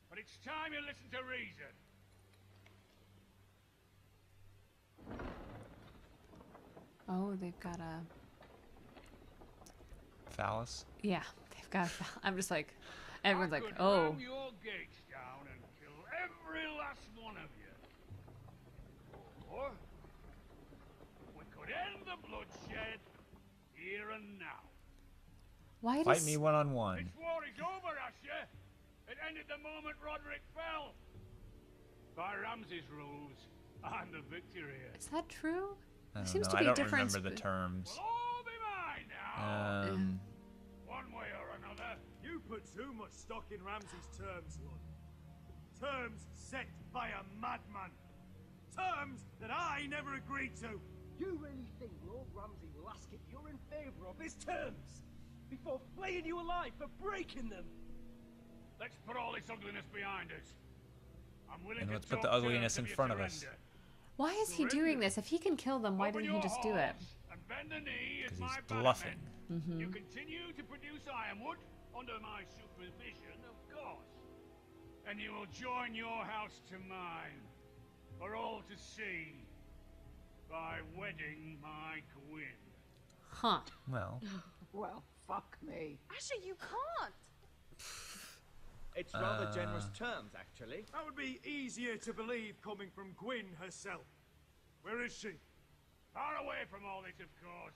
But it's time you listen to reason. Oh, they've got a. Phallus? Yeah, they've got. I'm just like, everyone's like, I could oh. ram your gates down and kill every last one of you. Or we could end the bloodshed here and now. Why Fight me one-on-one. This war is over, Asher. It ended the moment Rodrik fell. By Ramsay's rules, I'm the victor here. Is that true? I don't seems know. to be I don't difference. remember the terms. Will all be mine now. One way or another. You put too much stock in Ramsay's terms, Lord. Terms set by a madman. Terms that I never agreed to. You really think Lord Ramsay will ask if you're in favor of his terms before flaying you alive for breaking them? Let's put all this ugliness behind us. I'm willing And to let's put talk the ugliness terms in if front you of us. surrender. Why is he doing this? If he can kill them, why Open didn't he your just do it? halls and bend the knee as Because my he's bluffing. Mm-hmm. You continue to produce ironwood under my supervision, of course. And you will join your house to mine for all to see by wedding my Gwyn. Huh. Well. Well, fuck me. Asher, you can't. It's rather generous terms, actually. That would be easier to believe coming from Gwyn herself. Where is she? Far away from all this, of course.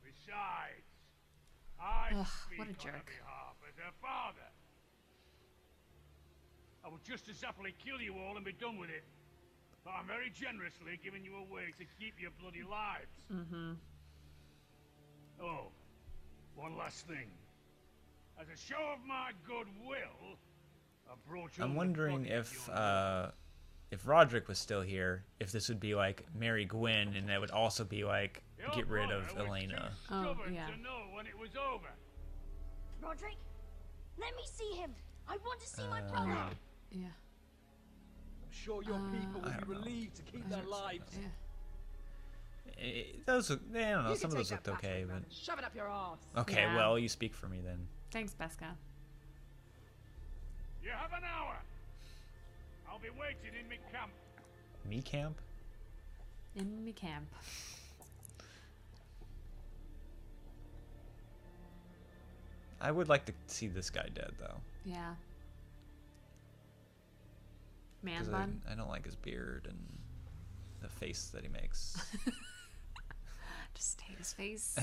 Besides, I speak what a on her jerk. behalf as her father. I would just as happily kill you all and be done with it. But I'm very generously giving you a way to keep your bloody lives. Mm-hmm. Oh, one last thing. As a show of my goodwill, I brought you. I'm wondering if Rodrik was still here, if this would be like marry Gwyn, and that would also be like get rid of Elena. Oh, yeah. To know when it was over. Rodrik, let me see him. I want to see my brother. Yeah. I'm sure your people will be relieved to keep their lives. Yeah. Those, I don't know. You Some can of those take looked that okay, password, but man. Shove it up your arse. okay. Yeah. Well, you speak for me then. Thanks, Beska. You have an hour. I'll be waiting in my camp. Me camp? In me camp. I would like to see this guy dead though. Yeah. Man 'Cause bun. I don't like his beard and the face that he makes. Just hate his face.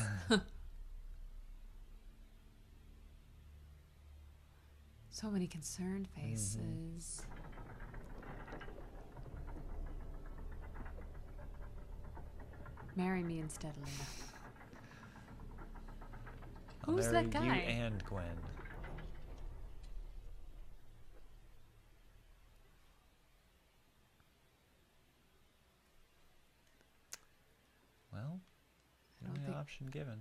So many concerned faces. Marry me instead, Lena. I'll Who's marry that guy? You and Gwen. Well, the only option given.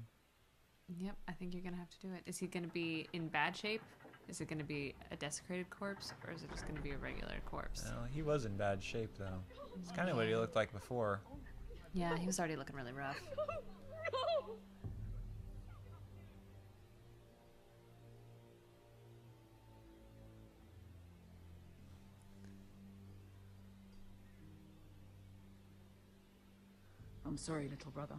Yep, I think you're gonna have to do it. Is he gonna be in bad shape? Is it gonna be a desecrated corpse, or is it just gonna be a regular corpse? Well, he was in bad shape though. It's kind of what he looked like before. Yeah, he was already looking really rough. I'm sorry, little brother.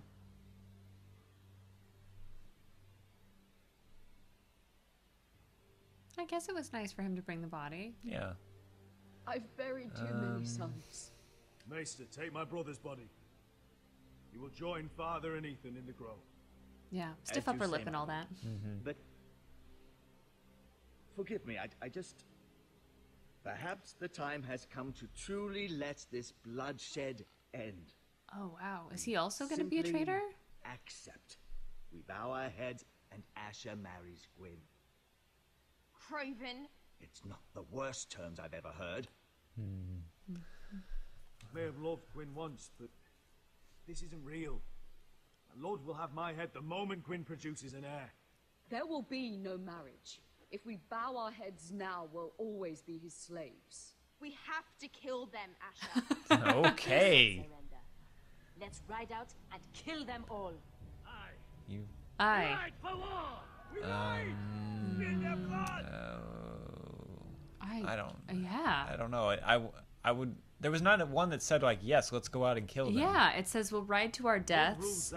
I guess it was nice for him to bring the body. Yeah. I've buried too many sons. Maester, take my brother's body. You will join Father and Ethan in the grove. Yeah, stiff upper lip and all that. But forgive me, I just... Perhaps the time has come to truly let this bloodshed end. Oh, wow. Is he also going to be a Simply traitor? Accept. We bow our heads and Asher marries Gwyn. Craven. It's not the worst terms I've ever heard. I may have loved Gwyn once, but this isn't real. My lord will have my head the moment Gwyn produces an heir. There will be no marriage. If we bow our heads now, we'll always be his slaves. We have to kill them, Asher. Okay. Let's ride out and kill them all. You. Aye. Ride for war! We ride! In their blood! I don't. Yeah. I don't know. I would. There was not one that said like, yes, let's go out and kill them. Yeah, it says we'll ride to our deaths.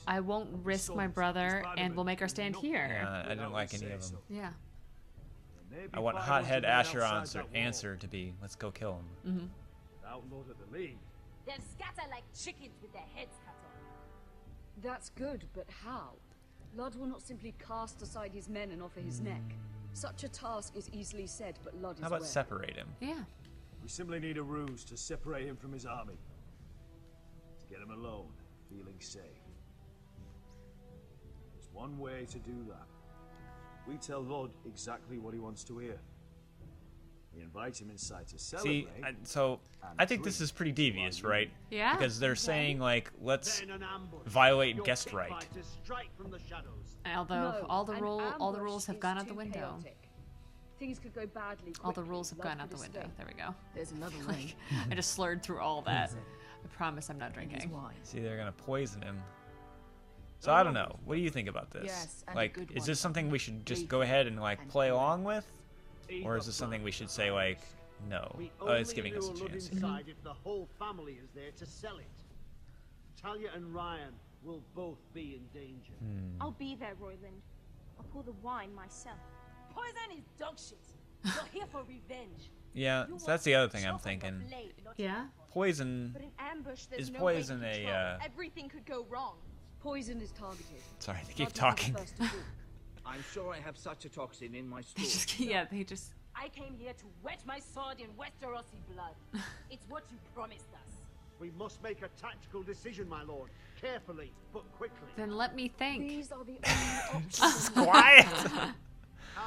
I won't risk my brother, and we'll make our stand here. Yeah, I didn't like any of them. Yeah. I want Hothead Asher answer to be, let's go kill him. Mm-hmm. Outlawed of the League. They'll scatter like chickens with their heads cut off. That's good, but how? Lud will not simply cast aside his men and offer his neck. Such a task is easily said, but Lud is How about wary. separate him? Yeah. We simply need a ruse to separate him from his army. To get him alone, feeling safe. There's one way to do that. We tell Lud exactly what he wants to hear. We invite him inside to celebrate. See, I think this is pretty devious, right? Yeah. Because they're saying like, let's violate guest right. Although No, all the an rules have ambush gone is out the too window. chaotic. Things could go badly. All the quickly. rules have Lud gone out could the window. escape. There we go. There's another Like, way. I just slurred through all that. I promise I'm not drinking. See, they're gonna poison him. So I don't know. What do you think about this? Yes, and a like, good is one. this something we should just go ahead and like play along with, or is this something we should say like, no? Oh, it's giving us a chance. Inside if the whole family is there to sell it. Talia and Ryan will both be in danger. I'll be there, Royland. I'll pour the wine myself. Poison is dog shit. You're here for revenge. Yeah, so that's the other thing I'm thinking. Yeah. Poison. But in ambush, there's Is no poison way to a, control. Everything could go wrong. Poison is targeted. Sorry, they Lud keep will be the talking. first to fall. I'm sure I have such a toxin in my store. Yeah, they just. I came here to wet my sword in Westerosi blood. It's what you promised us. We must make a tactical decision, my lord. Carefully, but quickly. Then let me think. These are the only options. Quiet.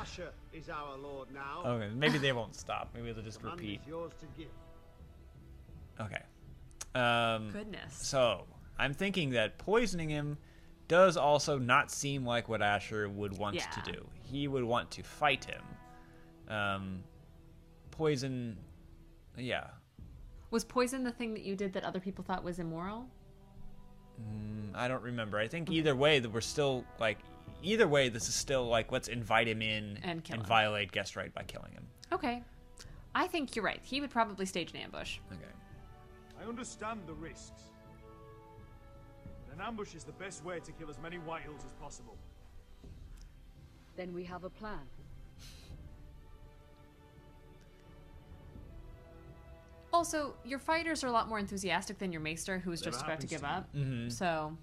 Asher is our lord now. Okay, maybe they won't stop. Maybe they'll just Command repeat. is yours to give. Okay. Goodness. So I'm thinking that poisoning him does also not seem like what Asher would want Yeah. to do. He would want to fight him. Poison. Yeah. Was poison the thing that you did that other people thought was immoral? I don't remember. I think either way that we're still like. Either way, this is still like let's invite him in And kill him. violate guest right by killing him. Okay. I think you're right. He would probably stage an ambush. Okay. I understand the risks. But an ambush is the best way to kill as many Whitehills as possible. Then we have a plan. Also, your fighters are a lot more enthusiastic than your maester, who is just about to give up. So.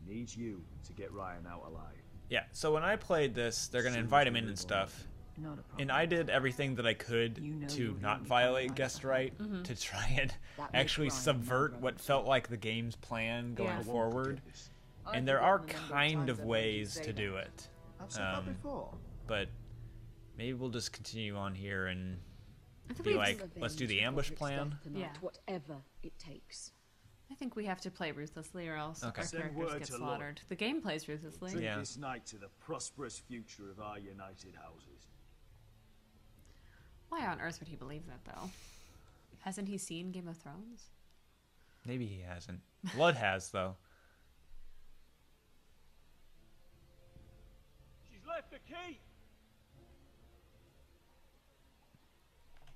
I need you to get Ryan out alive. Yeah. So when I played this, they're gonna invite him in and stuff. Not a problem. And I did everything that I could to not violate guest right, to try and That makes actually Ryan subvert my what felt like the game's plan going Yeah. forward. And there are kind of ways to do it. I've said that before. But maybe we'll just continue on here and I think be we like, let's do the ambush plan. Yeah. Whatever it takes. I think we have to play ruthlessly, or else Okay. our Send characters word get to slaughtered. The game plays ruthlessly. Drink Yeah. this night to the prosperous future of our united houses. Why on earth would he believe that, though? Hasn't he seen Game of Thrones? Maybe he hasn't. Blood has, though. She's left the key.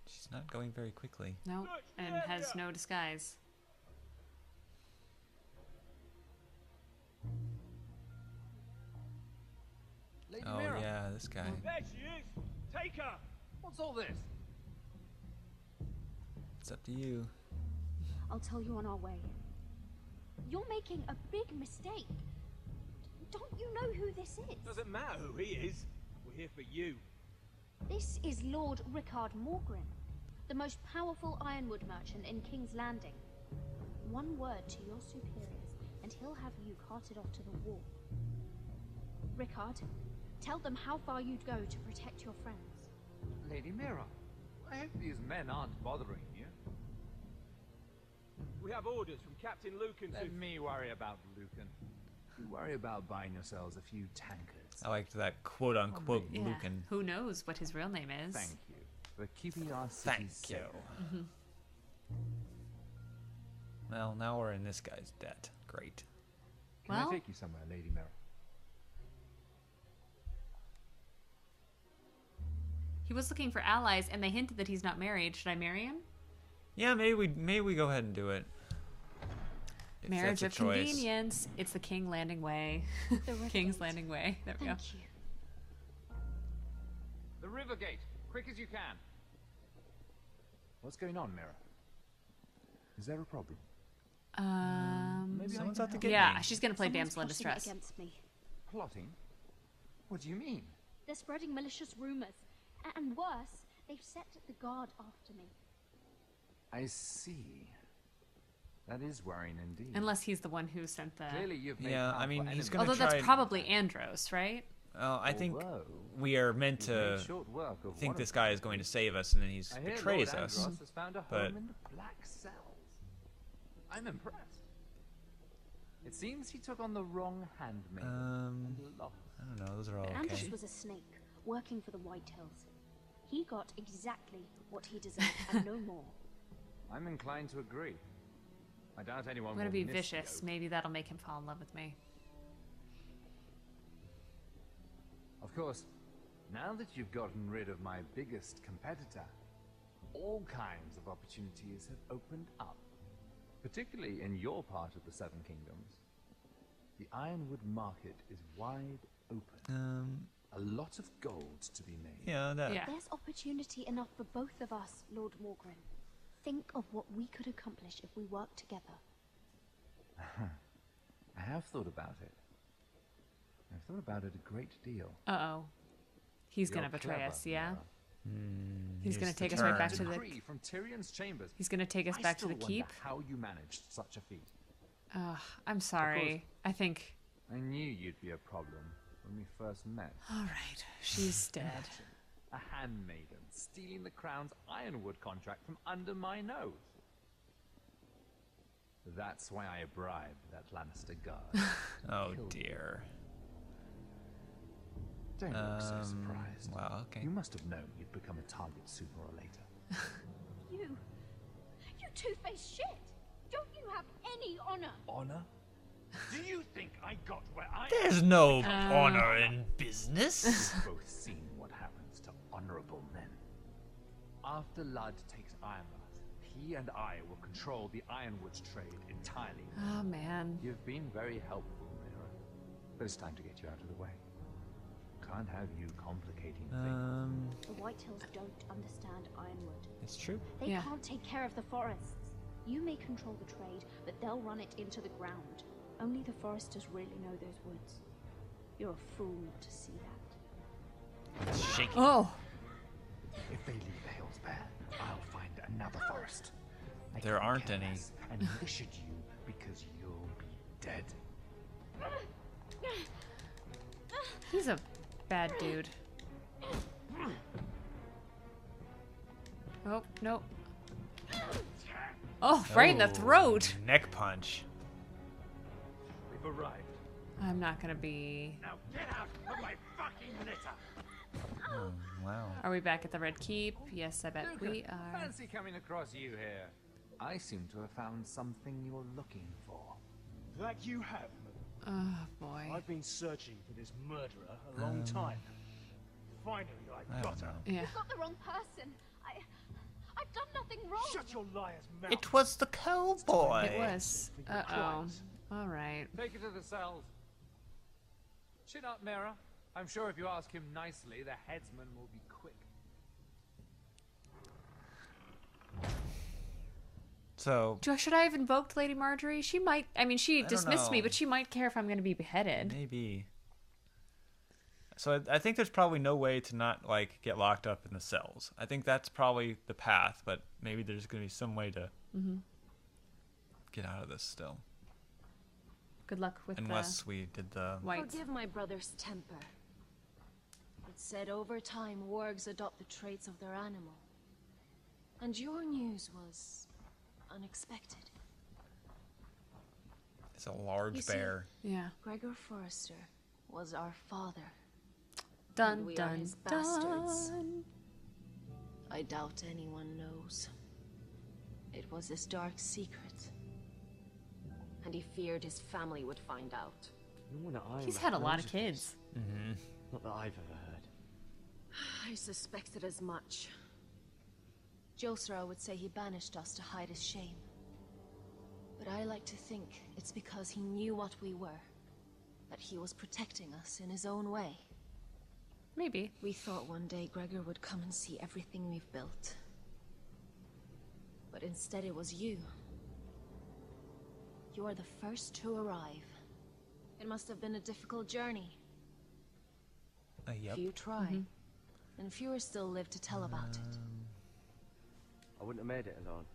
She's not going very quickly. No, and has no disguise. Lady Oh, Mira. yeah, this guy. There she is. Take her. What's all this? It's up to you. I'll tell you on our way. You're making a big mistake. Don't you know who this is? Doesn't matter who he is. We're here for you. This is Lord Rickard Morgren, the most powerful ironwood merchant in King's Landing. One word to your superiors, and he'll have you carted off to the wall. Rickard, tell them how far you'd go to protect your friends. Lady Mira, I hope these men aren't bothering you. We have orders from Captain Lucan to... Let me worry about Lucan. You worry about buying yourselves a few tankards. I liked that quote-unquote Yeah. Lucan. Who knows what his real name is? Thank you for keeping our city Thank safe. you. Well, now we're in this guy's debt. Great. Can Well- I take you somewhere, Lady Mira? He was looking for allies, and they hinted that he's not married. Should I marry him? Yeah, maybe we go ahead and do it. If Marriage of that's a choice. convenience. It's the King Landing way. King's Landing way. There we go. Thank you. The river gate, quick as you can. What's going on, Mira? Is there a problem? Maybe someone's out to get yeah, me. she's gonna play Someone's damsel in plotting distress. against me. Plotting? What do you mean? They're spreading malicious rumors. And worse, they've set the guard after me. I see. That is worrying indeed. Unless he's the one who sent the. Clearly you've made Yeah, I powerful mean, he's enemies. gonna Although try. that's probably Andros, right? I think Although, we are meant you've to made short work of think one this of guy them. is going to save us, and then he I hear betrays Lord us. Andros has found a but home in the black cells. I'm impressed. It seems he took on the wrong handmaid. and lost. I don't know. Those are all Andros okay. was a snake, working for the Whitetails. He got exactly what he deserved, and no more. I'm inclined to agree. I doubt anyone I'm gonna will be miss vicious. the Maybe that'll make him fall in love with me. Of course, now that you've gotten rid of my biggest competitor, all kinds of opportunities have opened up. Particularly in your part of the Seven Kingdoms. The Ironwood market is wide open. A lot of gold to be made. Yeah, that. Yeah. There's opportunity enough for both of us, Lord Morgren. Think of what we could accomplish if we worked together. I have thought about it. I've thought about it a great deal. Uh-oh. He's gonna You're betray clever, us, yeah? Mira. He's gonna Here's take the us right back turn. to the... Decree from Tyrion's chambers. He's gonna take us I back to still the wonder keep? how you managed such a feat. I'm sorry. I think... I knew you'd be a problem when we first met. Alright, she's dead. A handmaiden stealing the crown's ironwood contract from under my nose. That's why I bribed that Lannister guard. Oh Killed you. dear. Don't look so surprised. Wow. Okay. You must have known you'd become a target sooner or later. You two-faced shit! Don't you have any honor? Honor? Do you think I got where I There's no honor in business. You've both seen what happens to honorable men. After Ludd takes Ironrath, he and I will control the ironwoods trade entirely. Oh, man. You've been very helpful, Mira. But it's time to get you out of the way. Can't have you complicating things. The Whitehills don't understand Ironwood. It's true. They Yeah. can't take care of the forests. You may control the trade, but they'll run it into the ground. Only the foresters really know those woods. You're a fool not to see that. It's shaking. Oh! If they leave the hills bare, I'll find another forest. I There couldn't aren't care any. less, and neither should you, because you'll be dead. He's a bad dude. Oh, no. Oh, right in the throat. Neck punch. We've arrived. I'm not gonna be... Now get out of my fucking litter! Oh, wow. Are we back at the Red Keep? Yes, I bet we are. Fancy coming across you here. I seem to have found something you're looking for. That you have. Oh, boy. I've been searching for this murderer a long time. Finally, I got her. Yeah. You've got the wrong person. I've done nothing wrong. Shut your liar's mouth. It was the cowboy. It was. Uh-oh. All right. Take it to the cells. Chin up, Mira. I'm sure if you ask him nicely, the headsman will be quick. So... Should I have invoked Lady Marjorie? She might... I mean, she dismissed me, know. but she might care if I'm going to be beheaded. Maybe. So I think there's probably no way to not, like, get locked up in the cells. I think that's probably the path, but maybe there's going to be some way to get out of this still. Good luck with Unless we did the... whites. Forgive my brother's temper. It's said over time wargs adopt the traits of their animal. And your news was unexpected. It's a large You see, bear. Yeah. Gregor Forrester was our father. Dun, and we are dun, his bastards. dun. I doubt anyone knows. It was his dark secret. And he feared his family would find out. No one that I He's know had a lot knows of this. kids. Not that I've ever heard. I suspected as much. Josra would say he banished us to hide his shame. But I like to think it's because he knew what we were. That he was protecting us in his own way. Maybe. We thought one day Gregor would come and see everything we've built. But instead it was you. You are the first to arrive. It must have been a difficult journey. Yep. Few try. And fewer still live to tell about it. I wouldn't have made it alone.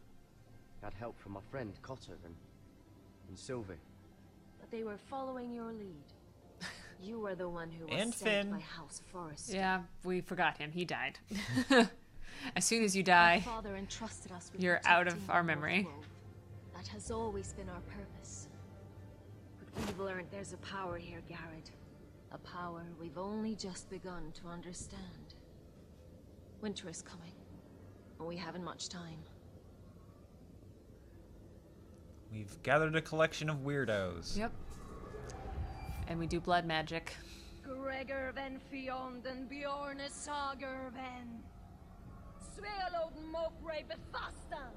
I had help from my friend Cotter and Sylvie. But they were following your lead. You were the one who was And sent Finn. by House Forrester. Yeah, we forgot him. He died. As soon as you die, Our father entrusted us with you're out of protecting our the memory. North Grove. That has always been our purpose. But we've learned there's a power here, Gared. A power we've only just begun to understand. Winter is coming, and we haven't much time. We've gathered a collection of weirdos. Yep. And we do blood magic. Gregor ven Fjond and Bjorn Sager ven. Svealoden Mokre befastan.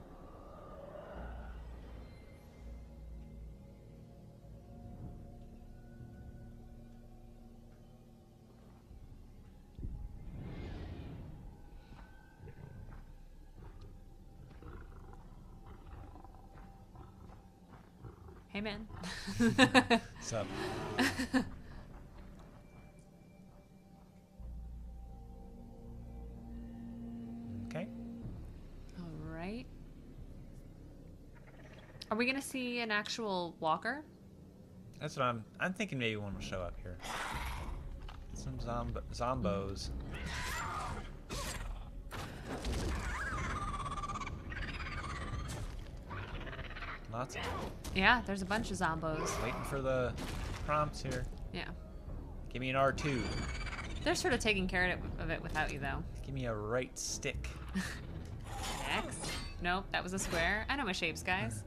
Hey, man. What's up? Okay. All right. Are we gonna see an actual walker? That's what I'm thinking. Maybe one will show up here. Some zombos. Lots of them. Yeah, there's a bunch of zombos. Waiting for the prompts here. Yeah. Give me an R2. They're sort of taking care of it without you, though. Give me a right stick. X. Nope, that was a square. I know my shapes, guys.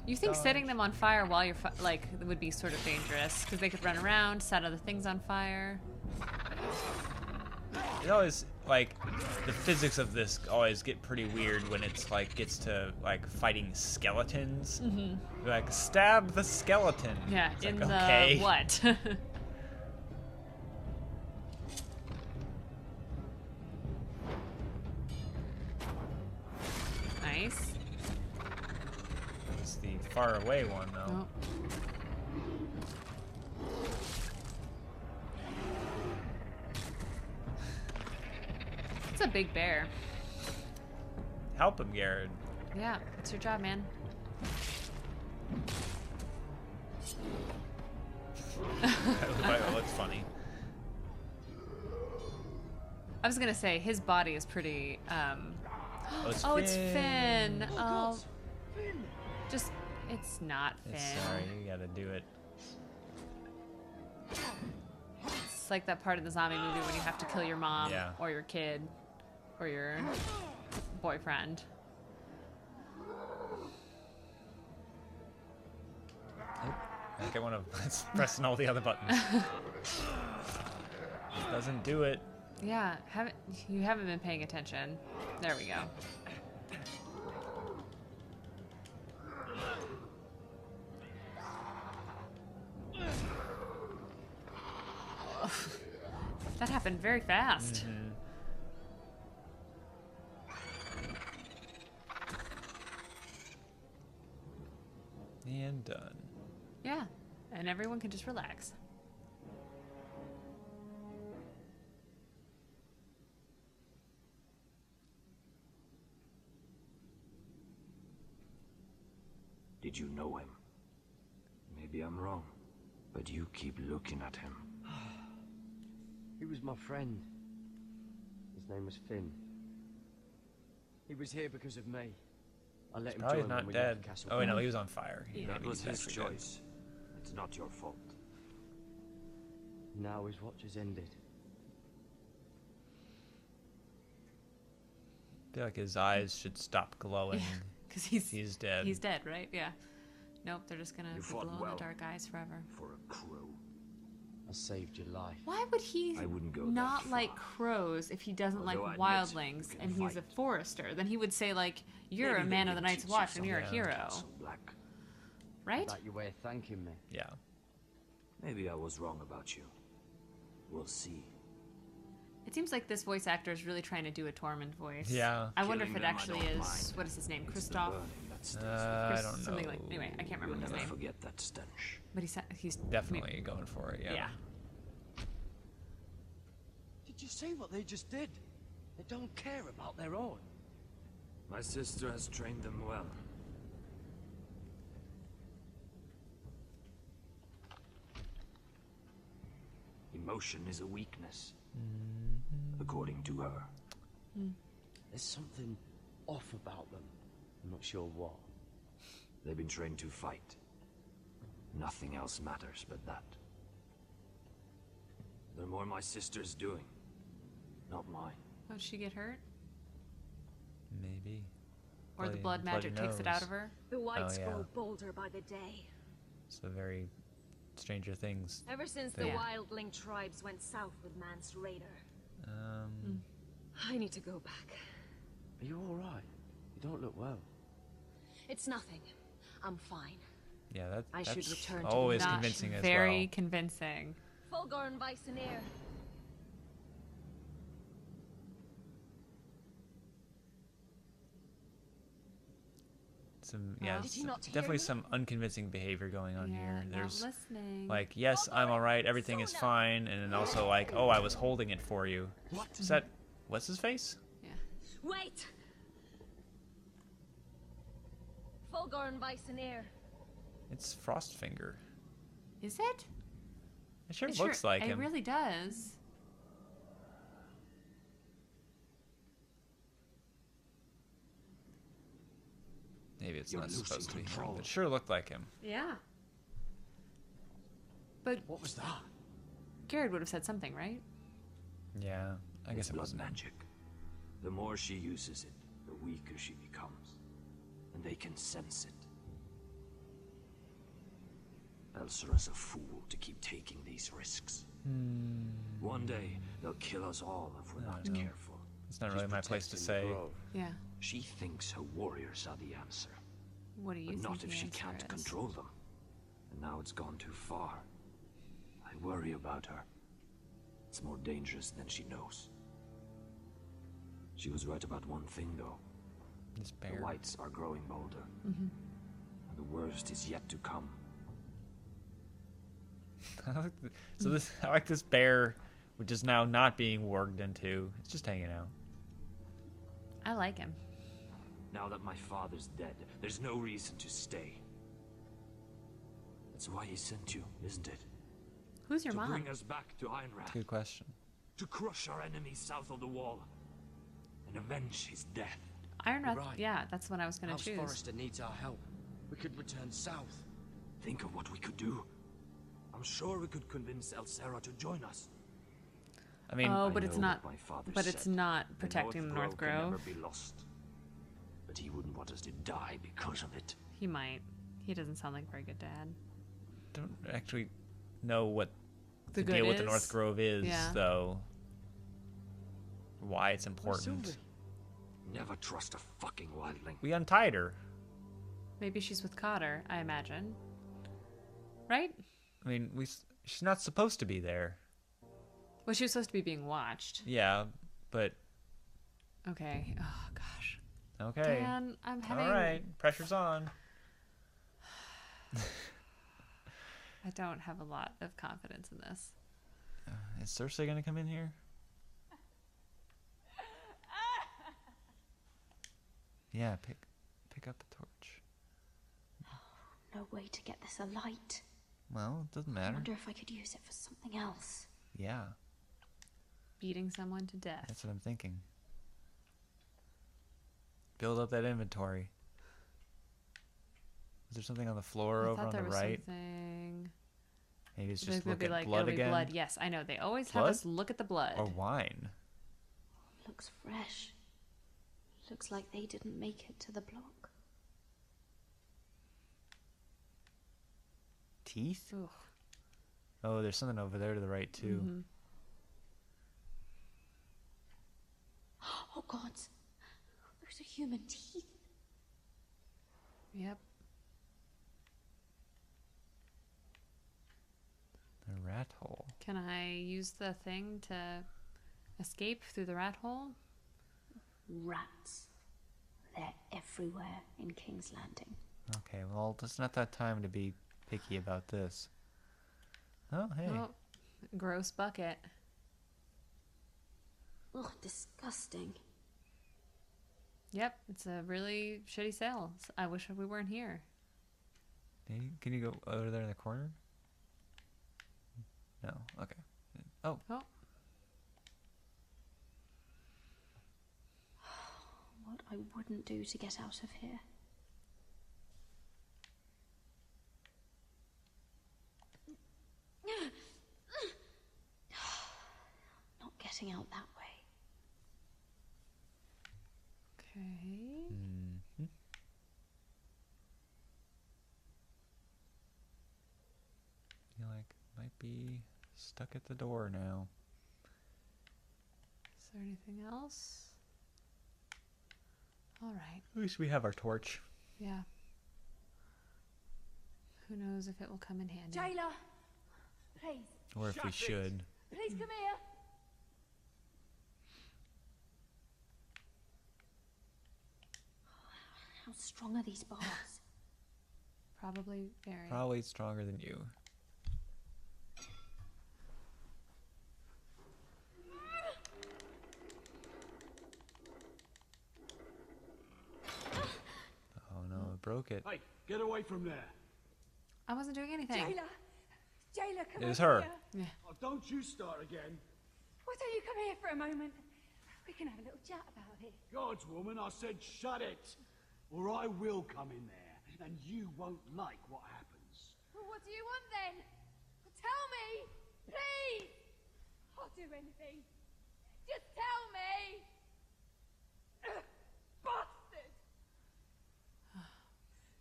You think setting them on fire while you're like would be sort of dangerous because they could run around, set other things on fire. It always like the physics of this always get pretty weird when it's like gets to like fighting skeletons. You're like stab the skeleton. Yeah, it's in like, the okay. what? Nice. the far away one, though. It's a big bear. Help him, Gared. Yeah, it's your job, man. That looks funny. I was gonna say his body is pretty. Oh, it's Finn. Oh, just it's not Finn. Sorry, you gotta do it. It's like that part of the zombie movie when you have to kill your mom or your kid or your boyfriend. I think I want to pressing all the other buttons. Doesn't do it. Yeah, you haven't been paying attention. There we go. That happened very fast. And done. Yeah, and everyone can just relax. Did you know him? Maybe I'm wrong, but you keep looking at him. He was my friend. His name was Finn. He was here because of me. I let him Probably join not when we dead. left Castle. Oh, no, he was on fire. That was his choice. It's not your fault. Now his watch has ended. I feel like his eyes should stop glowing. Because he's dead. He's dead, right? Yeah. Nope, they're just gonna You be fought glow in well the dark eyes forever. for a crow. I saved your life. Why would he I wouldn't go not that like crows if he doesn't Although I like admit wildlings you can and he's a fight. forester? Then he would say like, "You're Maybe a they man of the did Night's teach you Watch and you're a something. hero." Castle Black. Right? Is that your way of thanking me? Yeah. Maybe I was wrong about you. We'll see. It seems like this voice actor is really trying to do a Tormund voice. Yeah. I wonder if Killing it them, I actually don't is. mind. What is his name? It's the Christoph. burning that stays I Chris- don't know. something like. Anyway, I can't You'll remember his never name. forget that stench. But he's Definitely going for it, yeah. Yeah. Did you see what they just did? They don't care about their own. My sister has trained them well. Emotion is a weakness, according to her. There's something off about them. I'm not sure what. They've been trained to fight. Nothing else matters but that. The more my sister's doing, not mine. Oh, did she get hurt? Maybe. Or the blood magic takes it out of her? The whites yeah. grow bolder by the day. It's a very Stranger Things. Ever since the wildling tribes went south with Mance Raider. I need to go back. Are you alright? You don't look well. It's nothing. I'm fine. Yeah, I that's should return to always the convincing as very well. convincing. Fulgur and Vicenier. Some Did he not hear definitely me? some unconvincing behavior going on here. not There's listening. like, yes, I'm all right, everything is fine, and then also like, oh, I was holding it for you. What? Is that what's his face? Yeah. Wait! Fulgur and Vicenier. It's Frostfinger. Is it? It sure looks like him. It really does. Maybe it's You're not losing supposed to be him, control. but it sure looked like him. Yeah. But What was that? Gared would have said something, right? Yeah, I guess It's it blood wasn't him. magic. The more she uses it, the weaker she becomes. And they can sense it. Elsera's a fool to keep taking these risks. One day, they'll kill us all if we're not careful. It's not really my place to say. Yeah. She thinks her warriors are the answer. What do you But think not the if she answer can't is? control them. And now it's gone too far. I worry about her. It's more dangerous than she knows. She was right about one thing, though. This bear. The whites are growing bolder. And The worst is yet to come. I like this bear, which is now not being worked into. It's just hanging out. I like him. Now that my father's dead, there's no reason to stay. That's why he sent you, isn't it? Who's your mom? To bring us back to Ironrath. Good question. To crush our enemies south of the wall and avenge his death. Ironrath, Right. yeah, that's what I was going to choose. Forrester needs our help. We could return south. Think of what we could do. I'm sure we could convince Elsera to join us. I mean, oh, but I it's know not. what my father But it's said. not The protecting the North Can Grove. never be lost. But he wouldn't want us to die because of it. He might. He doesn't sound like a very good dad. Don't actually know what The the deal good with the is? North Grove is, Yeah. though. Why it's important. Never trust a fucking wildling. We untied her. Maybe she's with Cotter, I imagine. Right? I mean, she's not supposed to be there. Well, she was supposed to be being watched. Yeah, but Okay. Oh, gosh. okay. Dan, I'm having... All right, pressure's on. I don't have a lot of confidence in this. Is Cersei gonna come in here? Yeah, pick up the torch. No way to get this alight. Well, it doesn't I matter. wonder if I could use it for something else. Yeah, Beating someone to death. that's what I'm thinking. Build up that inventory. Is there something on the floor I over thought on there the was right? something... Maybe it's There's just gonna look be at like, blood it'll be again. blood. Yes, I know. They always Blood? have us look at the blood. Or wine. Looks fresh. Looks like they didn't make it to the block. Teeth? Ugh. Oh, there's something over there to the right too. Mhm. Oh God! Those are human teeth. Yep. The rat hole. Can I use the thing to escape through the rat hole? Rats. They're everywhere in King's Landing. Okay, well, it's not that time to be picky about this. Oh, hey. Oh, gross bucket. Ugh, disgusting. Yep, it's a really shitty sale. I wish we weren't here. Can you go over there in the corner? No. Okay. Oh. Oh. What I wouldn't do to get out of here. Not getting out that way. Okay. Mm-hmm. Feel like might be stuck at the door now. Is there anything else? All right. At least we have our torch. Yeah. Who knows if it will come in handy. Jailer, please. Or if we should. Please come here. How strong are these bars? Probably very. Probably stronger than you. Oh no, it broke it. Hey, get away from there. I wasn't doing anything. Jailer, come It was over her. here. Yeah. Oh, don't you start again. Why don't you come here for a moment? We can have a little chat about it. God's woman, I said shut it. Or I will come in there, and you won't like what happens. Well, what do you want then? Tell me, please. I'll do anything. Just tell me. Bastard!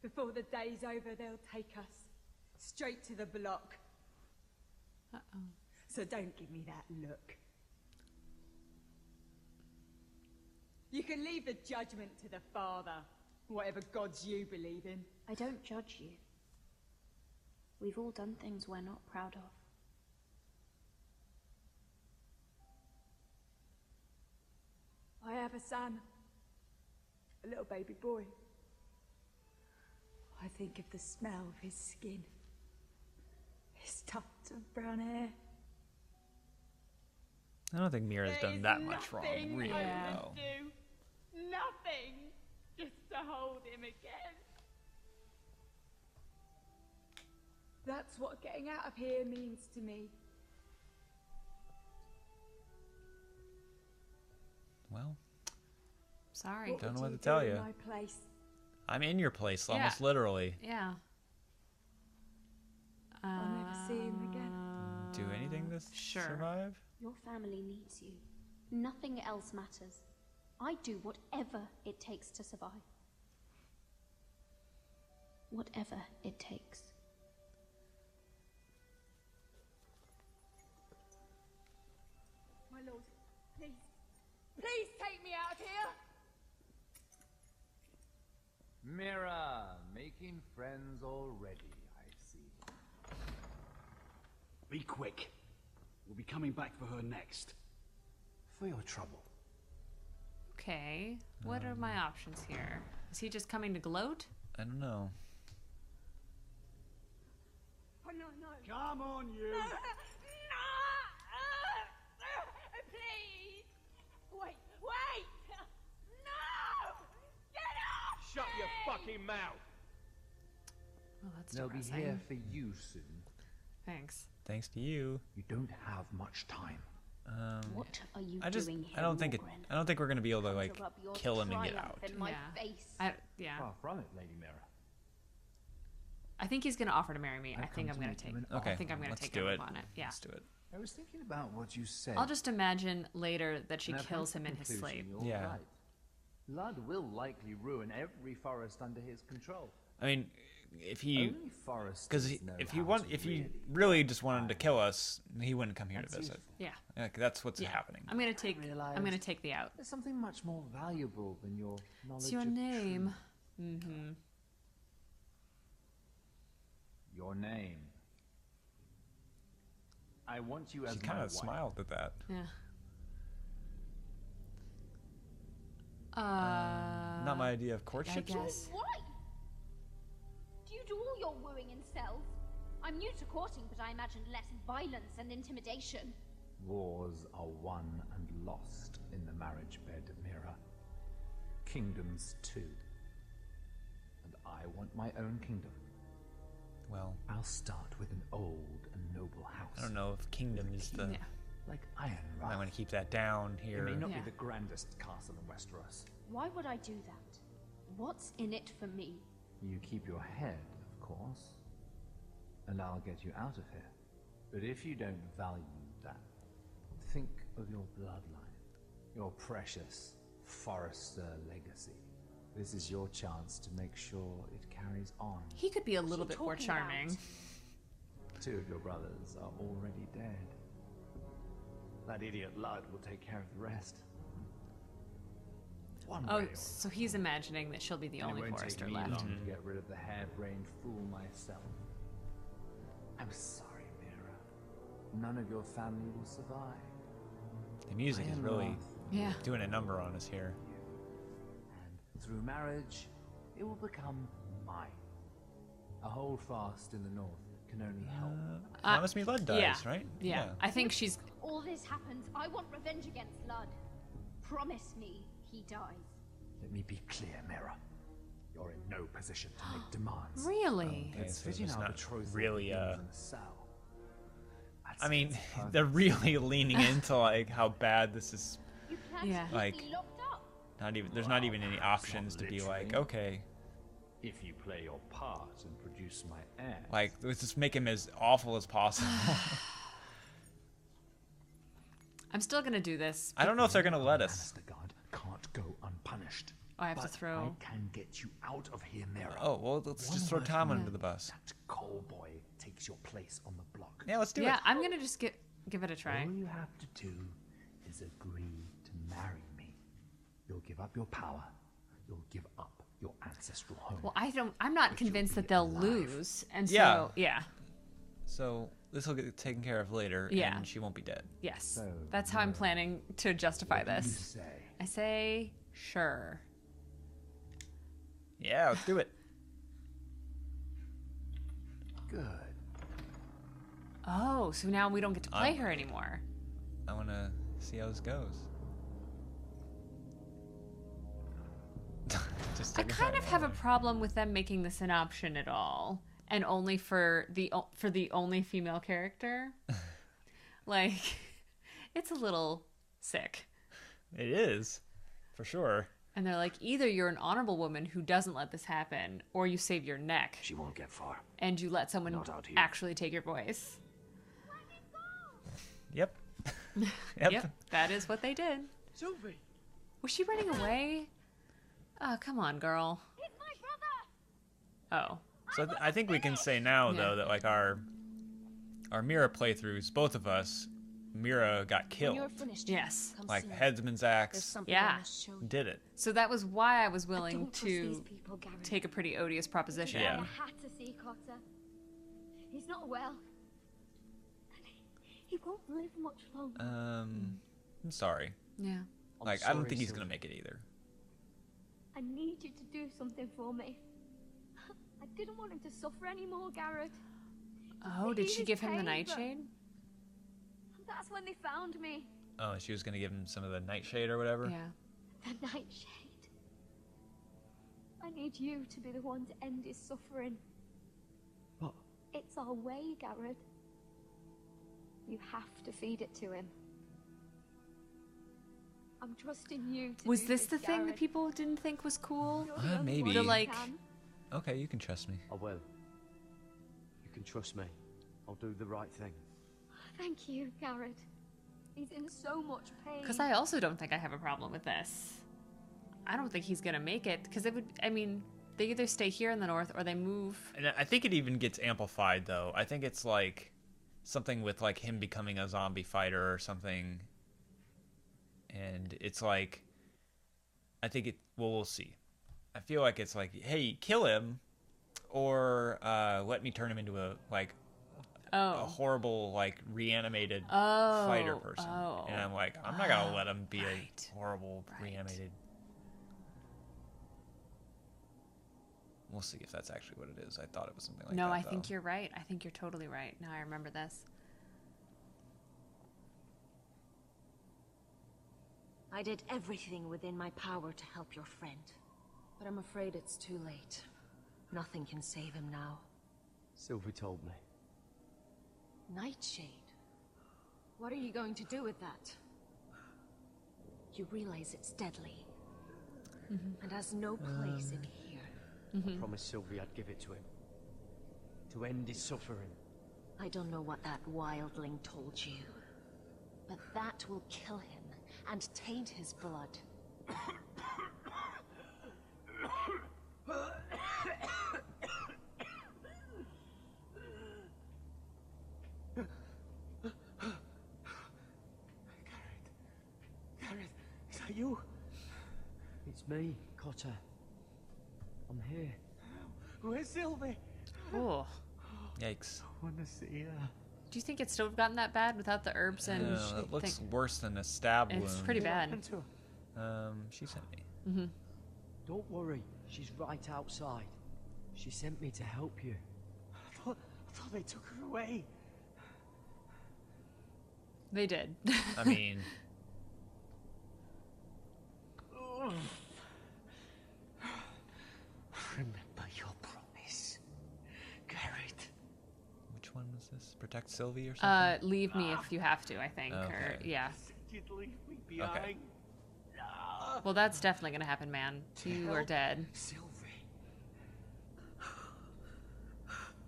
Before the day's over, they'll take us straight to the block. Uh-oh. So don't give me that look. You can leave the judgment to the Father, whatever gods you believe in. I don't judge you. We've all done things we're not proud of. I have a son, a little baby boy. I think of the smell of his skin. His tufts of brown hair. I don't think Mira's done that much wrong, really, I though. would do nothing just to hold him again. That's what getting out of here means to me. Well, sorry. Don't know what to tell you. My place. I'm in your place, Yeah. almost literally. Yeah. I'll never see him again. Do anything to survive? Your family needs you. Nothing else matters. I do whatever it takes to survive. Whatever it takes. My lord, please. Please take me out of here! Mira, making friends already, I see. Be quick. We'll be coming back for her next. For your trouble. Okay. What are my options here? Is he just coming to gloat? I don't know. Oh, no, no. Come on, you! No! Please! Wait! No! Get off! Shut your fucking mouth! Oh, that's They'll be depressing. here for you soon. Thanks. Thanks to you. You don't have much time. What are you I doing here, don't think Morgren? I don't think we're gonna be able to like Conjure up your kill him and get triumph out. in my Yeah. face. Yeah. Far from it, Lady Mira. I think he's gonna offer to marry me. I think I'm gonna take. Okay, I think I'm gonna let's take do him it. up on it. Yeah. Let's do it. I was thinking about what you said. I'll just imagine later that she And I've kills come him to in his the sleep. conclusion you're Yeah. right. Blood will likely ruin every forest under his control. I mean, if he, Only foresters because know if how he to really just wanted to kill us, he wouldn't come here to visit. Yeah. Like, that's what's Yeah. happening. I'm gonna take the out. There's something much more valuable than your knowledge It's your of name. truth. Mm-hmm. Your name. I want you as She my kind wife. of smiled at that. Yeah. Not my idea of courtship. I guess. Why? Do you do all your wooing in cells? I'm new to courting, but I imagined less violence and intimidation. Wars are won and lost in the marriage bed, Mira. Kingdoms too. And I want my own kingdom. Well, I'll start with an old and noble house. I don't know if kingdom is the. Like Ironrath. I want to keep that down It here. may not be the grandest castle in Westeros. Why would I do that? What's in it for me? You keep your head, of course, and I'll get you out of here. But if you don't value that, think of your bloodline, your precious Forrester legacy. This is your chance to make sure it carries on. He could be a little bit more charming. Two of your brothers are already dead. That idiot Lud will take care of the rest. One Oh, way or so he's imagining that she'll be the And only it won't Forrester take me left. long to get rid of the harebrained fool myself. I'm sorry, Mira. None of your family will survive. The music is really Yeah. doing a number on us here. And through marriage, it will become mine. A hold fast in the north can only help. Promise me Lud dies, yeah. right? Yeah. I think she's. All this happens. I want revenge against Lud. Promise me he dies. Let me be clear, Mira. You're in no position to make demands. Really? Okay, It's so fitting there's our not betrothal really begins in the cell. I mean, they're really leaning into like how bad this is. You plan Yeah. to Like, keep me locked up. not even. There's not even any options to be like, okay, If you play your part and produce my heir. like let's just make him as awful as possible. I'm still gonna do this. I don't know if they're gonna let us. The god can't go unpunished. Oh, I have to But throw. I can get you out of here, Mira. Oh well, let's One just throw word Tom from under you, the bus. That coal boy takes your place on the block. Yeah, let's do Yeah, it. I'm gonna just give it a try. All you have to do is agree to marry me. You'll give up your power. You'll give up your ancestral home. Well, I'm not convinced that they'll lose, and Yeah. so yeah. So this will get taken care of later, Yeah. and she won't be dead. Yes, So, that's how I'm planning to justify what do you this. say? I say sure. Yeah, let's do it. Good. Oh, so now we don't get to play her anymore. I want to see how this goes. I kind of have a problem with them making this an option at all, and only for the only female character. Like, it's a little sick. It is, for sure. And they're like, either you're an honorable woman who doesn't let this happen, or you save your neck. She won't get far. And you let someone actually take your voice. Yep. Yep, that is what they did. Sylvie! Was she running away? Oh, come on, girl. He's my brother! Oh. So I think we can say now, though, that like our Mira playthroughs, both of us, Mira got killed. Yes. Like Headsman's Axe. Yeah. Did it. So that was why I was willing to take a pretty odious proposition. Yeah. I had to see Cotter. He's not well. He won't live much longer. I'm sorry. Yeah. Like, I don't think he's gonna make it either. I need you to do something for me. I didn't want him to suffer anymore, Gared. Oh, did she give him the nightshade? That's when they found me. Oh, she was gonna give him some of the nightshade or whatever? Yeah. The nightshade. I need you to be the one to end his suffering. What? It's our way, Gared. You have to feed it to him. I'm trusting you to Was do this the thing Gared. that people didn't think was cool? Maybe. The, like, Okay, you can trust me. I will. You can trust me. I'll do the right thing. Thank you, Gared. He's in so much pain. because I also don't think I have a problem with this. I don't think he's gonna make it because it would. I mean, they either stay here in the north or they move. And I think it even gets amplified, though. I think it's like something with like him becoming a zombie fighter or something. And it's like, I think it. Well, we'll see. I feel like it's like, hey, kill him, or let me turn him into a horrible like reanimated fighter person. And I'm like, I'm not gonna let him be a horrible reanimated. We'll see if that's actually what it is. I thought it was something like that. No, I though. think you're right. I think you're totally right. Now I remember this. I did everything within my power to help your friend. But I'm afraid it's too late. Nothing can save him now. Sylvie told me. Nightshade? What are you going to do with that? You realize it's deadly. And has no place in here. I promised Sylvie I'd give it to him. To end his suffering. I don't know what that wildling told you. But that will kill him and taint his blood. Gared, is that you? It's me, Cotter. I'm here. Where's Sylvie? Oh. Yikes. I want to see her. Do you think it's still gotten that bad without the herbs and? No, it looks worse than a stab wound. It's pretty bad. She sent me. Don't worry, she's right outside. She sent me to help you. I thought they took her away. They did. I mean, remember your promise, Gared. which one was this? Protect Sylvie or something? Leave me if you have to. I think. Or Okay. yeah. You'd leave me behind. Well, that's definitely gonna happen, man. You are dead. Sylvie.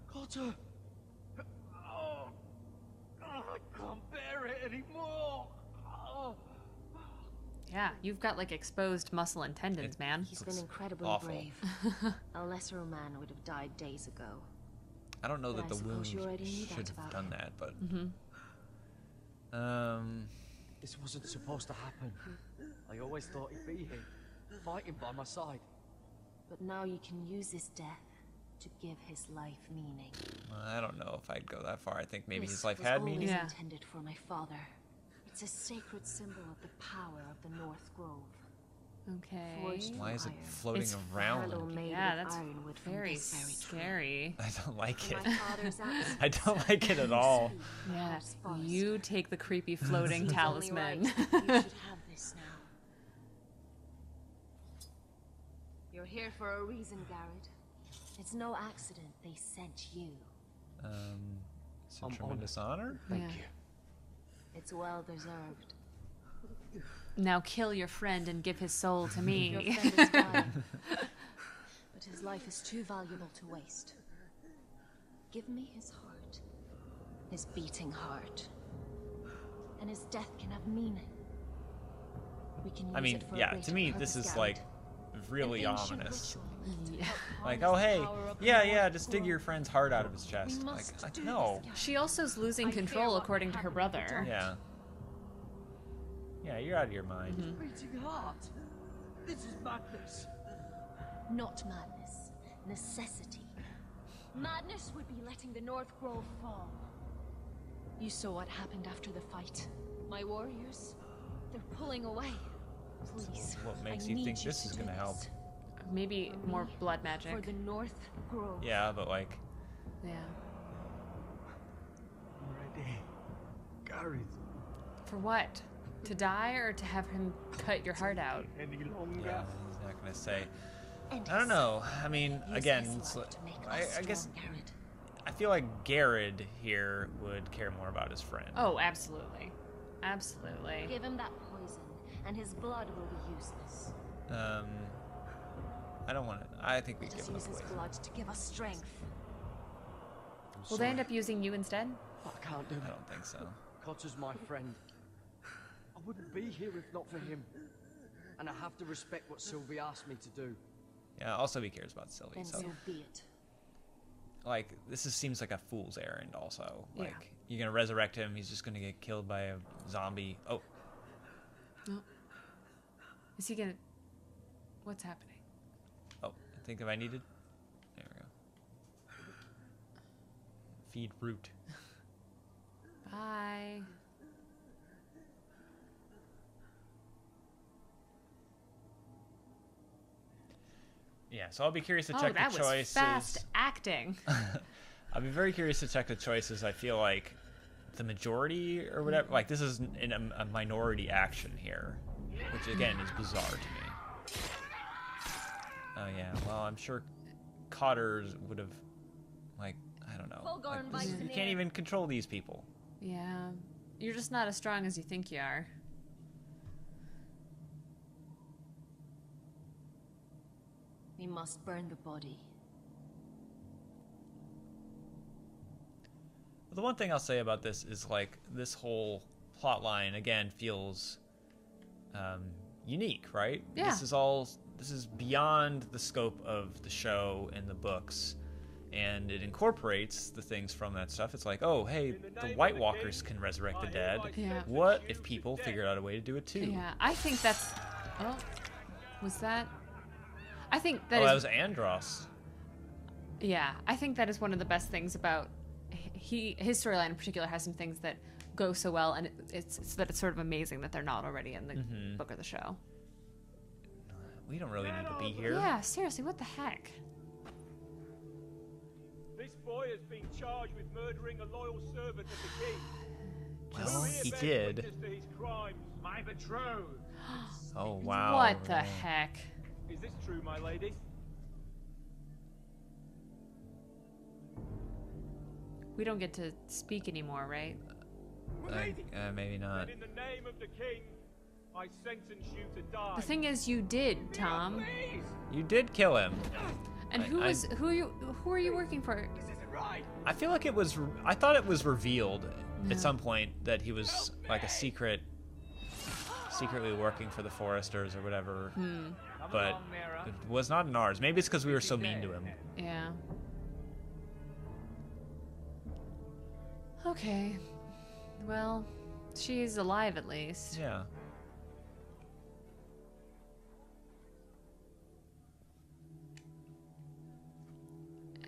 Cotter. Oh, I can't bear it anymore. Oh. Yeah, you've got like exposed muscle and tendons, man. He's been incredibly awful. brave. A lesser man would have died days ago. I don't know But that I the wound suppose you already knew that should have about done him. that, but This wasn't supposed to happen. I always thought he'd be here, fighting by my side. But now you can use his death to give his life meaning. I don't know if I'd go that far. I think maybe This his life was had always meaning. intended for my father. It's a sacred symbol of the power of the North Grove. Okay. Why is it floating around? Yeah, that's very scary. I don't like it. I don't like it at all. Yeah, you take the creepy floating talisman. You should have this now. You're here for a reason, Gared. It's no accident they sent you. It's a tremendous honor. Thank you. It's well deserved. Now kill your friend and give his soul to me. Your friend is dying, but his life is too valuable to waste. Give me his heart, his beating heart, and his death can have meaning. We can use it for a greater to me, purpose, this is Gared. like really An ancient ominous. ritual to help Like, harness oh the hey, power of the yeah, North just dig Grove. your friend's heart out of his chest. We Like, must do no. this, She also is losing control according to her brother. Yeah. Yeah, you're out of your mind. Beating heart. This is madness. Not madness, necessity. Madness would be letting the North Grove fall. You saw what happened after the fight. My warriors, they're pulling away. Please, What makes I you need think this to is do gonna help? this. Maybe more blood magic. For the North Grove. Yeah, but like, Yeah. Ready. Gared. For what? To die or to have him cut your heart out? Any longer? yeah, he's not gonna say. I don't know. I mean, again, it's like, I guess I feel like Gared here would care more about his friend. Oh, absolutely. Absolutely. Give him that poison, and his blood will be useless. I don't want to. I think we Let give us him the use his poison. blood to give us strength. Will they end up using you instead? I can't do I it. don't think so. Cotter's my friend. I wouldn't be here if not for him. And I have to respect what Sylvie asked me to do. Yeah. Also, he cares about Sylvie. Then So, so be it. like, seems like a fool's errand. Also, Yeah. like, you're gonna resurrect him. He's just gonna get killed by a zombie. Oh, No. Is he gonna... What's happening? oh. I think if I needed. There we go. Feed root. Bye. Yeah. So I'll be curious to Oh, check that the was choices. fast acting. I'll be very curious to check the choices. I feel like the majority or whatever, like this is in a minority action here, which again is bizarre to me. Oh yeah, well I'm sure Cotters would have, like, I don't know. Fulgorn Like, bites you the can't air. even control these people. Yeah. You're just not as strong as you think you are. We must burn the body. The one thing I'll say about this is like this whole plot line again feels unique, right? Yeah. This is beyond the scope of the show and the books, and it incorporates the things from that stuff. It's like, oh, hey, the White Walkers can resurrect the dead. Yeah. What if people figured out a way to do it too? Yeah, I think that's... Oh, was that... I think that that is... was Andros. Yeah, I think that is one of the best things about... His storyline in particular has some things that go so well, and it's sort of amazing that they're not already in the book or the show. We don't really need to be here. Yeah, seriously, what the heck? This boy has been charged with murdering a loyal servant of the king. Well, We're he bearing did. witness to his crimes. My betrothed. Oh, wow. What the man. heck? Is this true, my lady? We don't get to speak anymore, right? Maybe not. And in the name of the king, I sentence you to die. The thing is, you did, Tom. You did kill him. And who are you working for? I feel like I thought it was revealed at some point that he was like a secretly working for the Foresters or whatever. But it was not in ours. Maybe it's because we were so mean to him. Yeah. Okay. Well, she's alive at least. Yeah.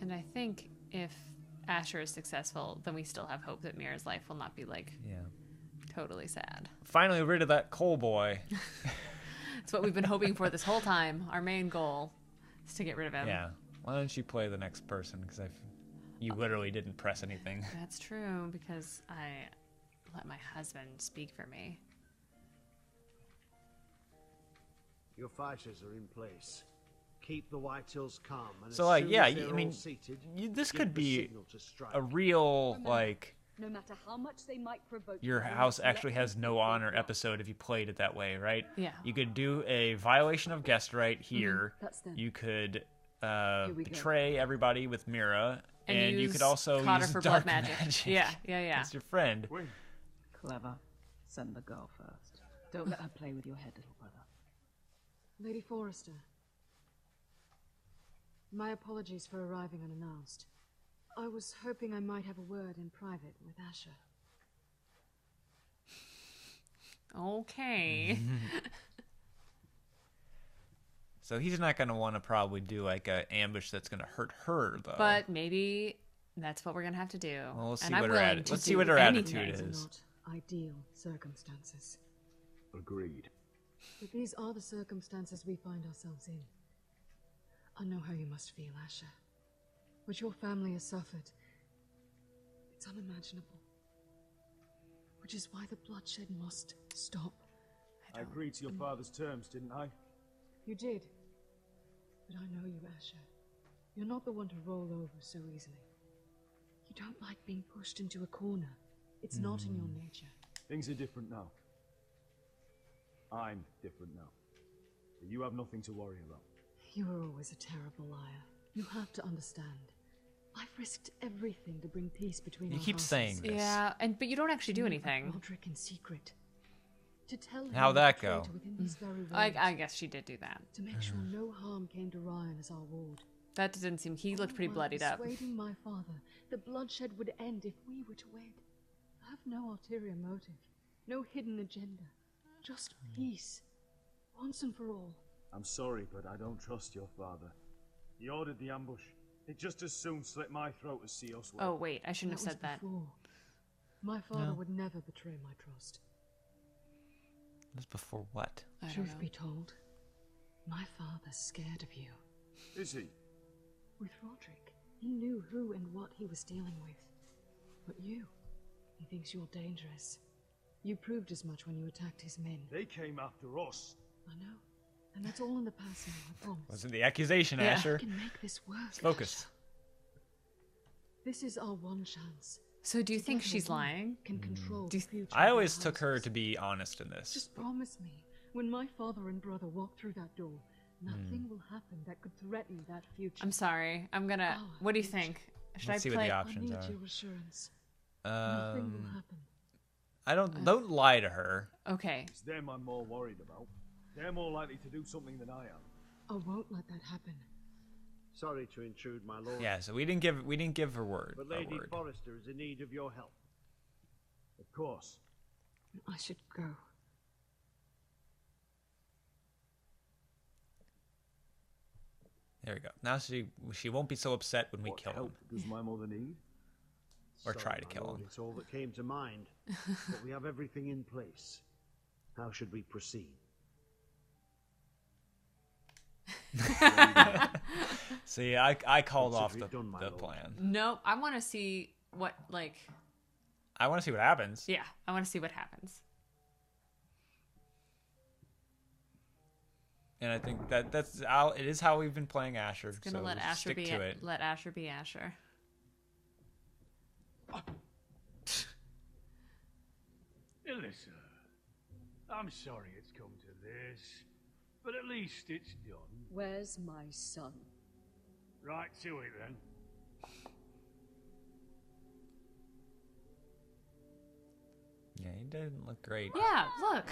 And I think if Asher is successful, then we still have hope that Mira's life will not be like totally sad. Finally rid of that coal boy. It's what we've been hoping for this whole time. Our main goal is to get rid of him. Yeah. Why don't you play the next person? Because you literally didn't press anything. That's true, because I let my husband speak for me. Your fighters are in place. Keep the Whitehills calm. And So, as like, soon yeah, as they're I mean, all seated, this give could the be signal to strike. a real, Remember, like, no matter how much they might provoke your you, house let actually has no honor episode if you played it that way, right? Yeah. You could do a violation of guest right here. That's them. You could we go. betray everybody with Mira, and you use could also Cotter use for dark blood magic. Yeah. It's your friend. Clever. Send the girl first. Don't let her play with your head, little brother. Lady Forrester. My apologies for arriving unannounced. I was hoping I might have a word in private with Asher. Okay. So he's not going to want to probably do like an ambush that's going to hurt her, though. But maybe that's what we're gonna have to do. Well, let's see and I'm what her willing atti- to let's do see what her anything. attitude These is. are not ideal circumstances. Agreed. But these are the circumstances we find ourselves in. I know how you must feel, Asher. What your family has suffered, it's unimaginable. Which is why the bloodshed must stop. I agreed to your father's terms, didn't I? You did. But I know you, Asher. You're not the one to roll over so easily. You don't like being pushed into a corner. It's not in your nature. Things are different now. I'm different now. But you have nothing to worry about. You were always a terrible liar. You have to understand. I've risked everything to bring peace between You our keep houses. saying this. Yeah, but you don't actually do anything. Rodrik in secret. To tell him How'd the that traitor go? within these very I walls. guess she did do that. To make sure no harm came to Ryan as our ward. That didn't seem. He looked pretty While bloodied up. persuading my father, the bloodshed would end if we were to wed. I have no ulterior motive, no hidden agenda, just peace, once and for all. I'm sorry, but I don't trust your father. He ordered the ambush. He'd just as soon slit my throat as see us wed. Oh wait, I shouldn't have said that. Before. My father No. would never betray my trust. This before what? Truth be told, my father's scared of you. Is he? With Rodrik, he knew who and what he was dealing with. But you, he thinks you're dangerous. You proved as much when you attacked his men. They came after us. I know. And that's all in the past now, I promise. Wasn't the accusation, Yeah. Asher? We can make this work. Let's focus. This is our one chance. So do you think Together she's we lying? Can control Do the you- future I of always our took her houses. to be honest in this. Just promise me, when my father and brother walk through that door, nothing will happen that could threaten that future. I'm sorry. I'm gonna. Our What do you future. think? Should Let's I see what play? the I options need are. your assurance. Nothing will Um, happen. I don't lie to her. Okay. It's them I'm more worried about. They're more likely to do something than I am. I won't let that happen. Sorry to intrude, my lord. Yeah, so we didn't give her word. But our Lady word. Forrester is in need of your help. Of course. I should go. There we go. Now she won't be so upset when we What kill him help does my mother need? or Sorry, try to my kill lord, him. It's all that came to mind. But we have everything in place. How should we proceed? See, I called off Consider the, it done, my the lord. plan. No, I want to see what like. I want to see what happens. Yeah, I want to see what happens. And I think that's how it is how we've been playing Asher. It's gonna so let Asher stick be to it. let Asher be Asher. Alyssa, I'm sorry it's come to this, but at least it's done. Where's my son? Right to it then. Yeah, he didn't look great. Yeah, look.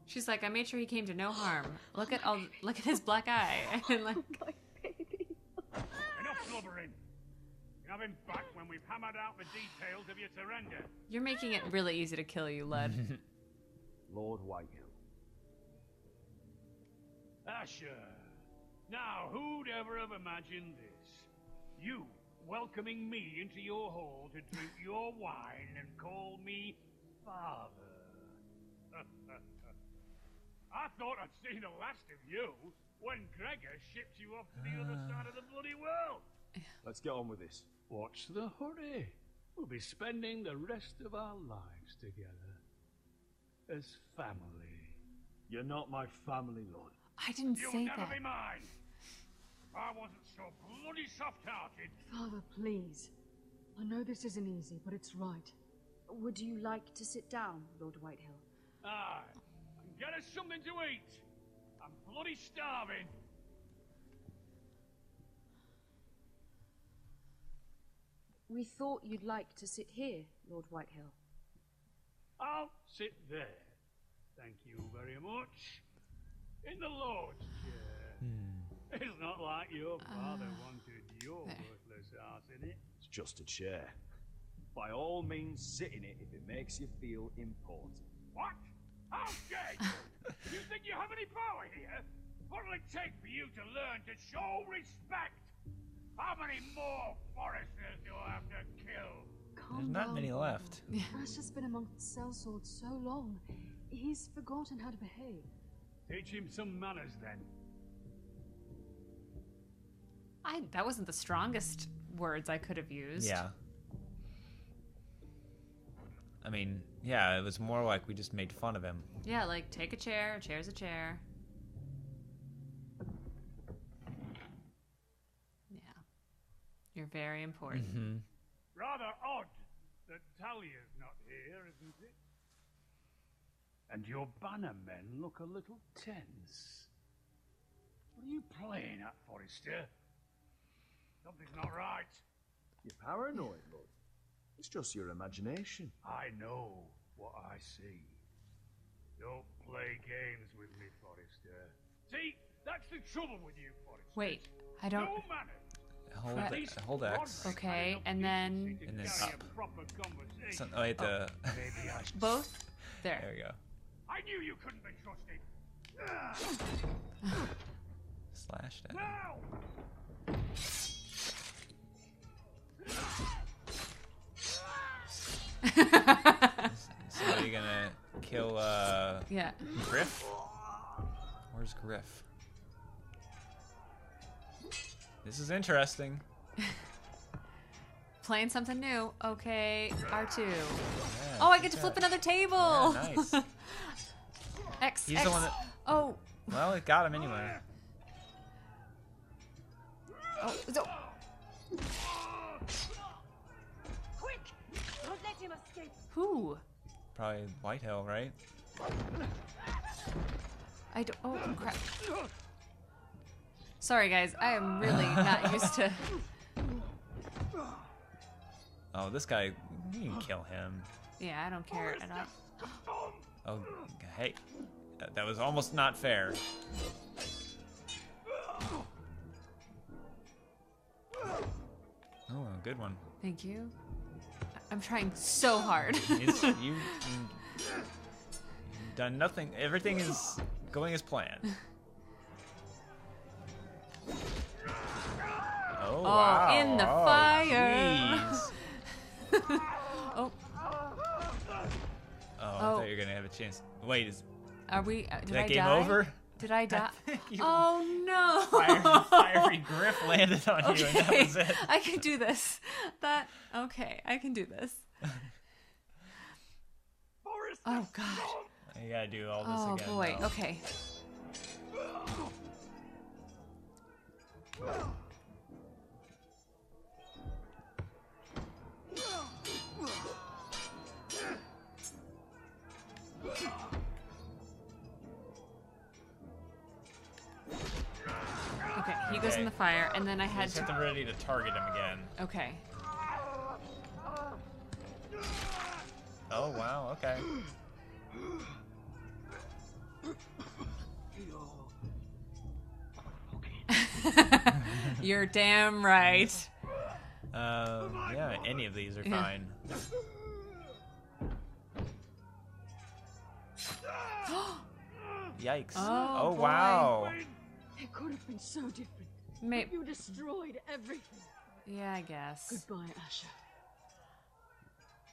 She's like, I made sure he came to no harm. Look at his black eye. And like, Enough blubbering. You have him back when we've hammered out the details of your surrender. you're making it really easy to kill you, Lud. Lord Whitehill. Asher. Now, who'd ever have imagined this? You welcoming me into your hall to drink your wine and call me father. I thought I'd seen the last of you when Gregor shipped you off to the other side of the bloody world. Let's get on with this. What's the hurry? We'll be spending the rest of our lives together. As family. You're not my family, Lord. I didn't You'll say never that. be mine. If I wasn't so bloody soft-hearted. Father, please. I know this isn't easy, but it's right. Would you like to sit down, Lord Whitehill? Aye. And get us something to eat. I'm bloody starving. We thought you'd like to sit here, Lord Whitehill. I'll sit there. Thank you very much. In the Lord's chair. It's not like your father wanted your worthless arse in it. It's just a chair. By all means, sit in it if it makes you feel important. What? How dare you? You think you have any power here? What'll it take for you to learn to show respect? How many more foresters do I have to kill? There's not many left. Asher's been among sellswords so long. He's forgotten how to behave. Teach him some manners then. That wasn't the strongest words I could have used. Yeah. I mean, yeah, it was more like we just made fun of him. Yeah, like, take a chair. A chair's a chair. Yeah. You're very important. Mm-hmm. Rather odd that Talia's not here, isn't it? And your banner men look a little tense. What are you playing at, Forrester? Something's not right. You're paranoid, Lord. It's just your imagination. I know what I see. Don't play games with me, Forrester. See, that's the trouble with you, Forrester. Wait, I don't... No manners. Hold X. Okay, and then up. Oh, wait, both? There. There we go. I knew you couldn't be trusted. Slash down. Now! Somebody gonna kill yeah. Griff? Where's Griff? This is interesting. Playing something new. Okay, R2. Yeah, Oh, I get to flip another table. Yeah, nice. X. He's X. the one that... Oh. Well, it got him anyway. Oh, so... Quick! Don't let him escape. Who? Probably Whitehill, right? I don't... Oh, crap. Sorry, guys. I am really not used to... Oh, this guy... You can kill him. Yeah, I don't care at all. Oh, hey. That was almost not fair. Oh, good one. Thank you. I'm trying so hard. You've done nothing. Everything is going as planned. Oh, wow. In the fire. Oh, I thought you were going to have a chance. Wait, are we... did that I game die? over? Did I die? Oh, no. Fiery Griff landed on you, and that was it. I can do this. Okay, I can do this. Oh, God. You gotta do all this again. Oh, boy. Though. Okay. Okay, he goes in the fire, and then I had to... Get ready to target him again. Okay. Oh, wow, okay. You're damn right. Yeah, any of these are fine. Yikes. Oh, wow. It could have been so different. Maybe. You destroyed everything. Yeah, I guess. Goodbye, Asher.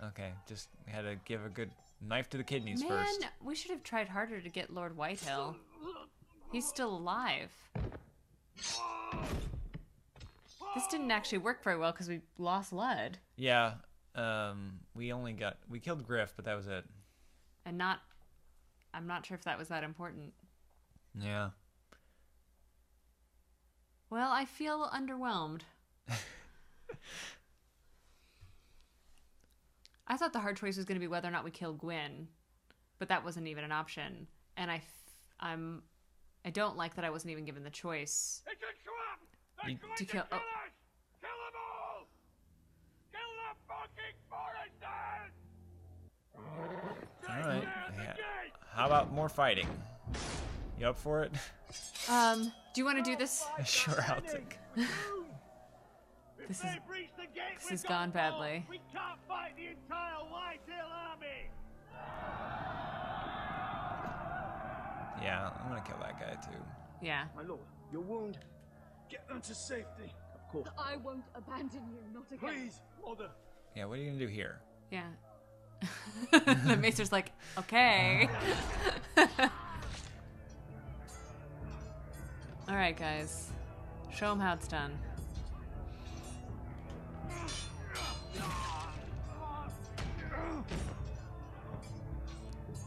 Okay, just had to give a good Knife to the kidneys Man, first. we should have tried harder to get Lord Whitehill. He's still alive. This didn't actually work very well because we lost Lud. Yeah. We killed Griff, but that was it. And I'm not sure if that was that important. Yeah. Well, I feel underwhelmed. I thought the hard choice was going to be whether or not we kill Gwyn, but that wasn't even an option. And I don't like that I wasn't even given the choice It's a trap! They're going to kill. us! Kill them all! Kill the fucking foresters! All right. Yeah. How about more fighting? You up for it? Do you want to do this? Sure, I'll take. This has gone badly. We can't fight the entire Whitehill army. Yeah, I'm gonna kill that guy too. Yeah. My lord, your wound. Get them to safety. Of course. I won't abandon you, not again. Please, mother. Yeah, what are you gonna do here? Yeah. The Maester's like, okay. All right, guys. Show them how it's done.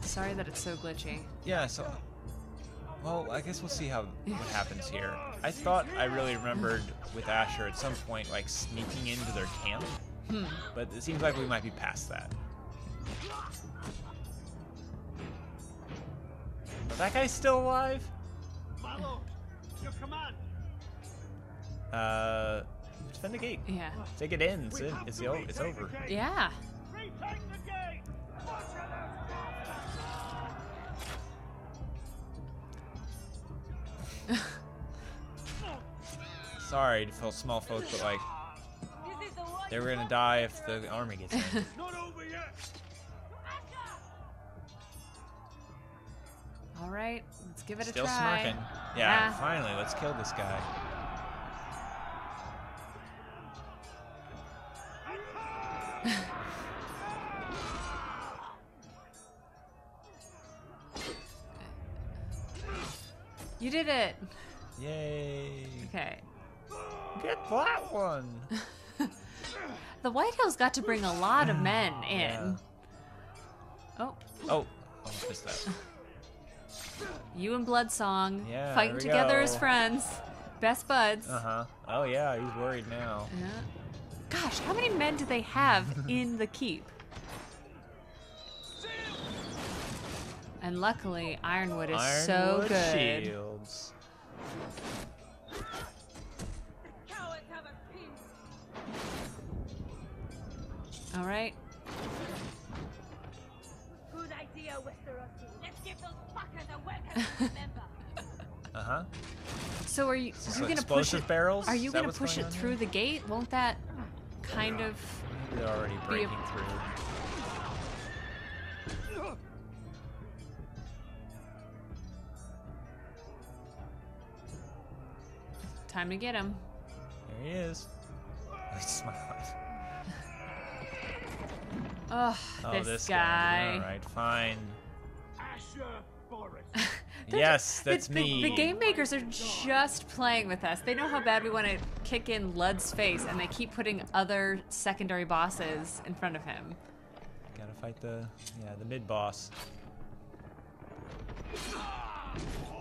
Sorry that it's so glitchy. Yeah, so... Well, I guess we'll see what happens here. I thought I really remembered with Asher at some point, like, sneaking into their camp. But it seems like we might be past that. But that guy's still alive? My lord, your command. Defend the gate. Yeah. Take it in. It's over. Yeah. Retake the gate. Sorry to feel small folk, but like they were gonna die if the army gets in. Not over yet. All right, let's give it Still a try. smirking. Yeah, finally, let's kill this guy. You did it. Yay. Okay. Get that one. The Whitehill's got to bring a lot of men in. Yeah. Oh. Oh, almost missed that. You and Bloodsong Yeah, fighting there we together go. as friends. Best buds. Uh-huh. Oh yeah, he's worried now. Yeah. Gosh, how many men do they have in the keep? And luckily, Ironwood is so good. Shields. All right. Good idea, Westerosi. Let's give those fuckers a welcome to remember. Uh-huh. So are you So gonna push explosive it? barrels? Are you Is that gonna what's push going it on through here? the gate? Won't that kind of They're already breaking through. time to get him? There he is. He's smiling. Oh, Oh, this guy. All right, fine. Asher Forest. Yes, that's me. The game makers are just playing with us. They know how bad we want to kick in Lud's face, and they keep putting other secondary bosses in front of him. Gotta fight the mid boss.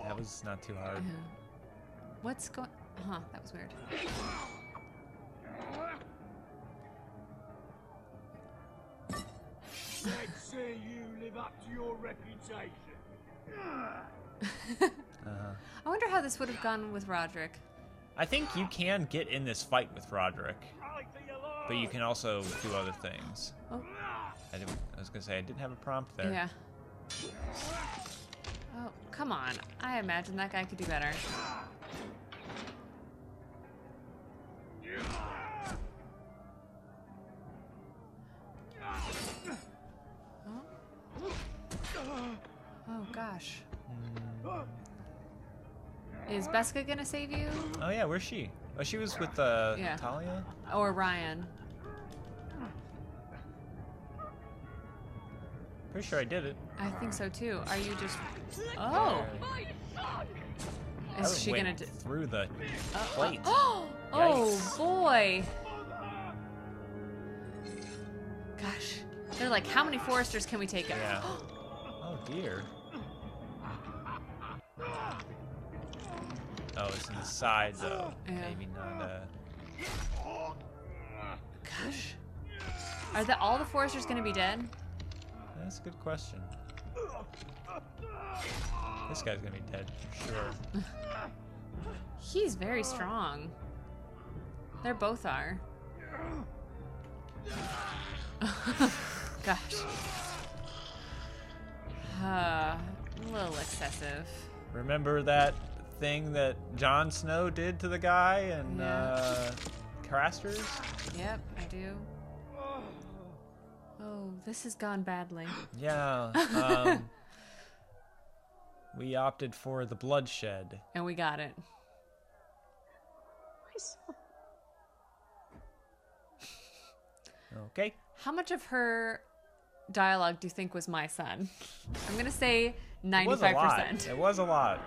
That was not too hard. What's going? Huh, that was weird. Let's see you live up to your reputation. I wonder how this would have gone with Rodrik. I think you can get in this fight with Rodrik, but you can also do other things. Oh. I was gonna say I didn't have a prompt there. Yeah. Oh, come on. I imagine that guy could do better. Oh, gosh. Is Beska gonna save you? Oh yeah, where's she? Oh, she was with Yeah. Talia? Or Ryan? Pretty sure I did it. I think so too. Are you just... Oh! Is she gonna... through the plate. Oh, boy! Gosh. They're like, how many foresters can we take out? Yeah. Oh, dear. Oh, it's in the side, though. Yeah. Maybe not, Gosh. Are all the foresters going to be dead? That's a good question. This guy's going to be dead, for sure. He's very strong. They both are. Gosh. A little excessive. Remember that thing that Jon Snow did to the guy in Crasters? Yep, I do. Oh, this has gone badly. Yeah. We opted for the bloodshed. And we got it. Okay. How much of her dialogue do you think was my son? I'm going to say 95%. It was a lot.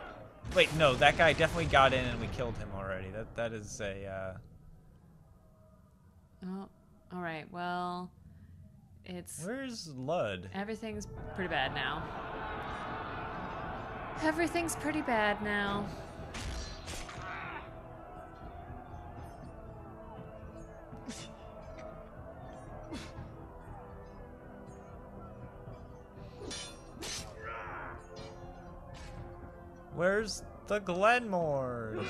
Wait, no, that guy definitely got in and we killed him already. That is a... Oh, all right. Well, it's... Where's Lud? Everything's pretty bad now. Everything's pretty bad now. Where's the Glenmores?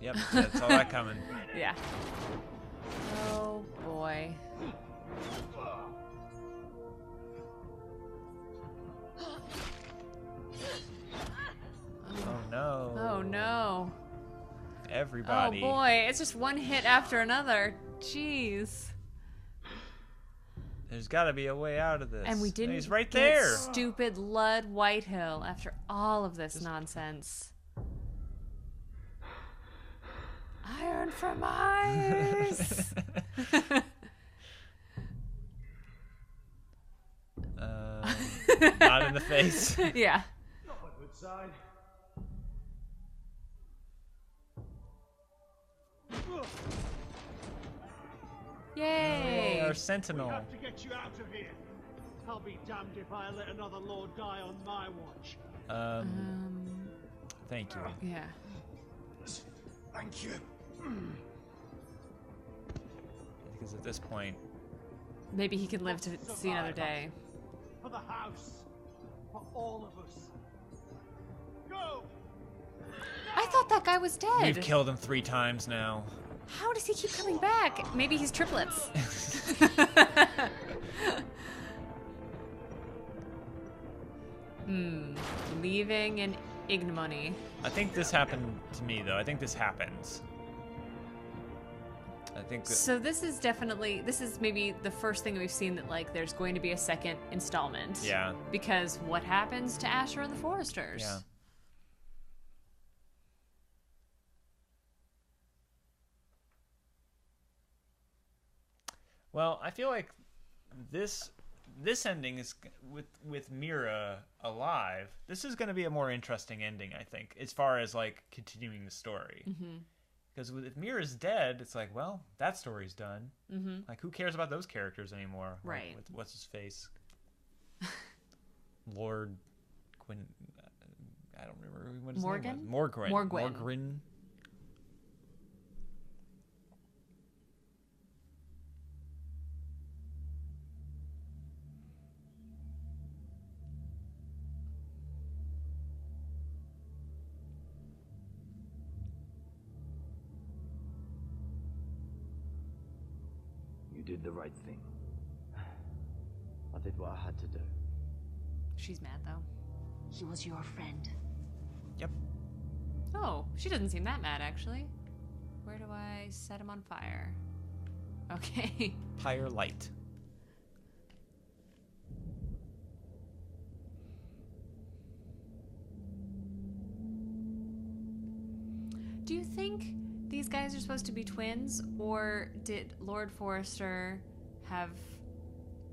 Yep, that's all that coming. Yeah. Oh boy. Oh no. Oh no. Everybody. Oh boy, it's just one hit after another. Jeez. There's got to be a way out of this. And we didn't. He's right get there. Stupid Lud Whitehill after all of this nonsense. Iron from Mars. Not in the face. Yeah. Not a good sign. Yay! Our sentinel. We have to get you out of here. I'll be damned if I let another lord die on my watch. Thank you. Yeah. Thank you. Because at this point, maybe he can live to see another day. For the house. For all of us. Go! I thought that guy was dead. we've killed him 3 times now. How does he keep coming back? Maybe he's triplets. Leaving in ignominy. I think this happened to me, though. I think this happens. I think that... So this is maybe the first thing we've seen that, like, there's going to be a second installment. Yeah. Because what happens to Asher and the Foresters? Yeah. Well, I feel like this ending is with Mira alive. This is going to be a more interesting ending, I think, as far as like continuing the story. Because if Mira's dead, it's like, well, that story's done. Like, who cares about those characters anymore? Right. Like, what's his face? Lord Quinn. I don't remember what his name was. Morgwin. You did the right thing. I did what I had to do. She's mad, though. He was your friend. Yep. Oh, she doesn't seem that mad, actually. Where do I set him on fire? Okay. Pyre light. Do you think these guys are supposed to be twins, or did Lord Forrester have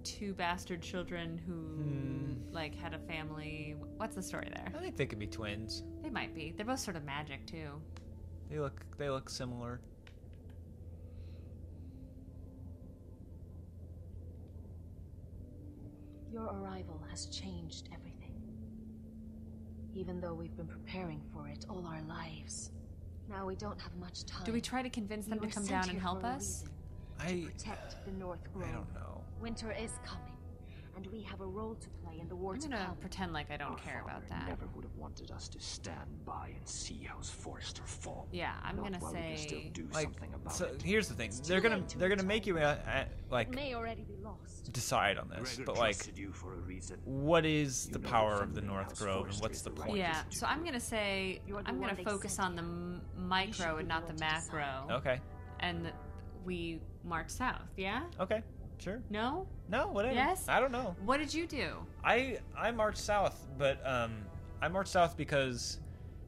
2 bastard children who like had a family? What's the story there? I think they could be twins. They might be. They're both sort of magic too. They look similar. Your arrival has changed everything. Even though we've been preparing for it all our lives. Now we don't have much time. Do we try to convince them to come down and help us? Protect the North Grove. I don't know. Winter is coming, and we have a role to play in the war to I'm gonna come. pretend like I don't care about that. Never would have wanted us to stand by and see House Forrester fall. Yeah, I'm Not gonna while we can still say do Like, something about so it. here's the thing: they're gonna make you like May already be lost. decide on this, Gregor but like, trusted you for a reason. what is You the know power of the defending North House Grove, and Forrester what's is the the point? right Yeah, so I'm gonna say You're the I'm one gonna they focus sent on the micro and not the macro. Okay. And we march south. Yeah. Okay. Sure. No. No. Whatever. Yes. I don't know. What did you do? I marched south, but I marched south because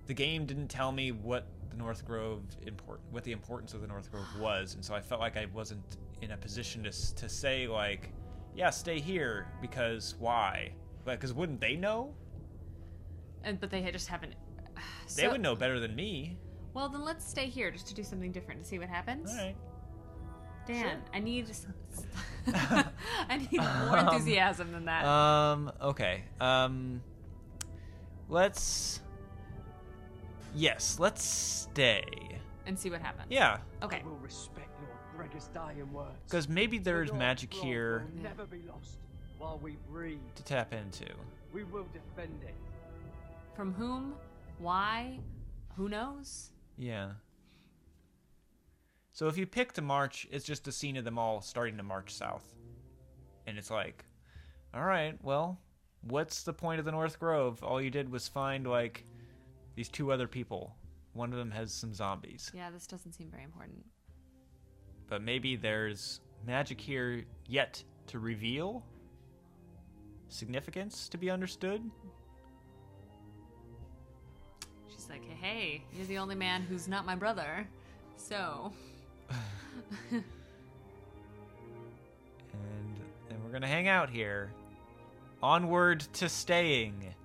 the game didn't tell me what the North Grove what the importance of the North Grove was, and so I felt like I wasn't in a position to say like, yeah, stay here, because why? Like, because wouldn't they know? But they just haven't. They would know better than me. Well, then let's stay here just to do something different to see what happens. All right. Dan, Sure. I need I need more enthusiasm than that. Okay. Let's stay. And see what happens. Yeah. Okay. I will respect Lord Gregor's dying words. Because maybe there's The North magic Grove here will never be lost while we breathe. to tap into. We will defend it. From whom? Why? Who knows? Yeah. So if you pick to march, it's just a scene of them all starting to march south. And it's like, all right, well, what's the point of the North Grove? All you did was find, like, these 2 other people. One of them has some zombies. Yeah, this doesn't seem very important. But maybe there's magic here yet to reveal? Significance to be understood? She's like, hey, you're the only man who's not my brother. So... And then we're gonna hang out here. Onward to staying.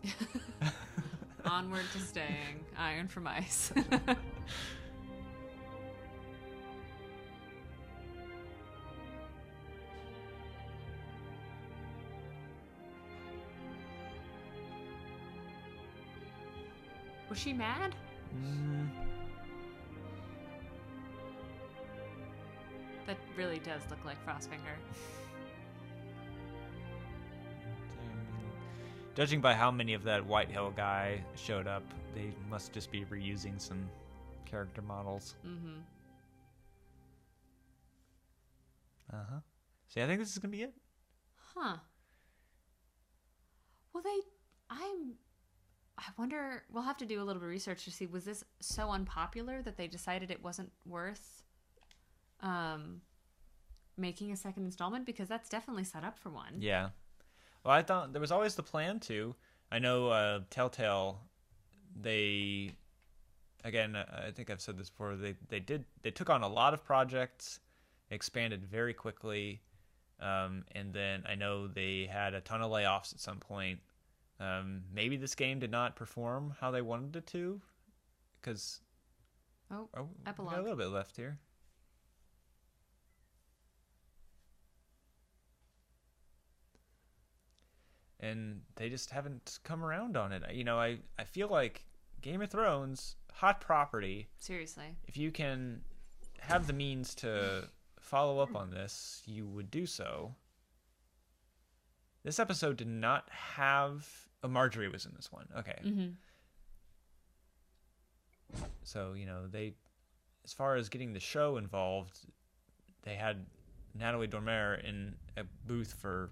Onward to staying. Iron from ice. Was she mad? That really does look like Frostfinger. Judging by how many of that White Hill guy showed up, they must just be reusing some character models. Mm-hmm. Uh-huh. See, I think this is gonna be it. Huh. Well, I wonder, we'll have to do a little bit of research to see, was this so unpopular that they decided it wasn't worth making a second installment? Because that's definitely set up for one. Yeah. Well, I thought there was always the plan to. I know Telltale, I think I've said this before, they took on a lot of projects, expanded very quickly, and then I know they had a ton of layoffs at some point. Maybe this game did not perform how they wanted it to, because epilogue. We got a little bit left here. And they just haven't come around on it. You know, I feel like Game of Thrones, hot property. Seriously. If you can have the means to follow up on this, you would do so. This episode did not have... Oh, Marjorie was in this one. Okay. Mm-hmm. So, you know, as far as getting the show involved, they had Natalie Dormer in a booth for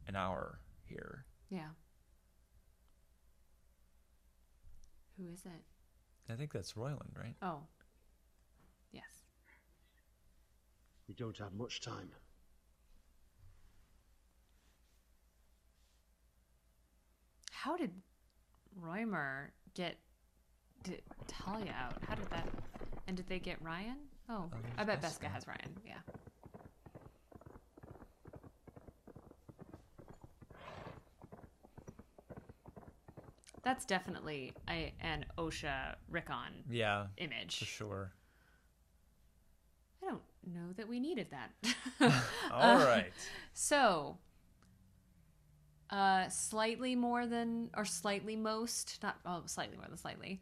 an hour here. Yeah. Who is it? I think that's Royland, right? Oh. Yes. We don't have much time. How did Roymer get Talia out? How did that... And did they get Ryan? Oh, I bet Beska has Ryan. Yeah. That's definitely an Osha Rickon image. For sure. I don't know that we needed that. All right. So, slightly more than, or slightly most, not, oh, slightly more than slightly,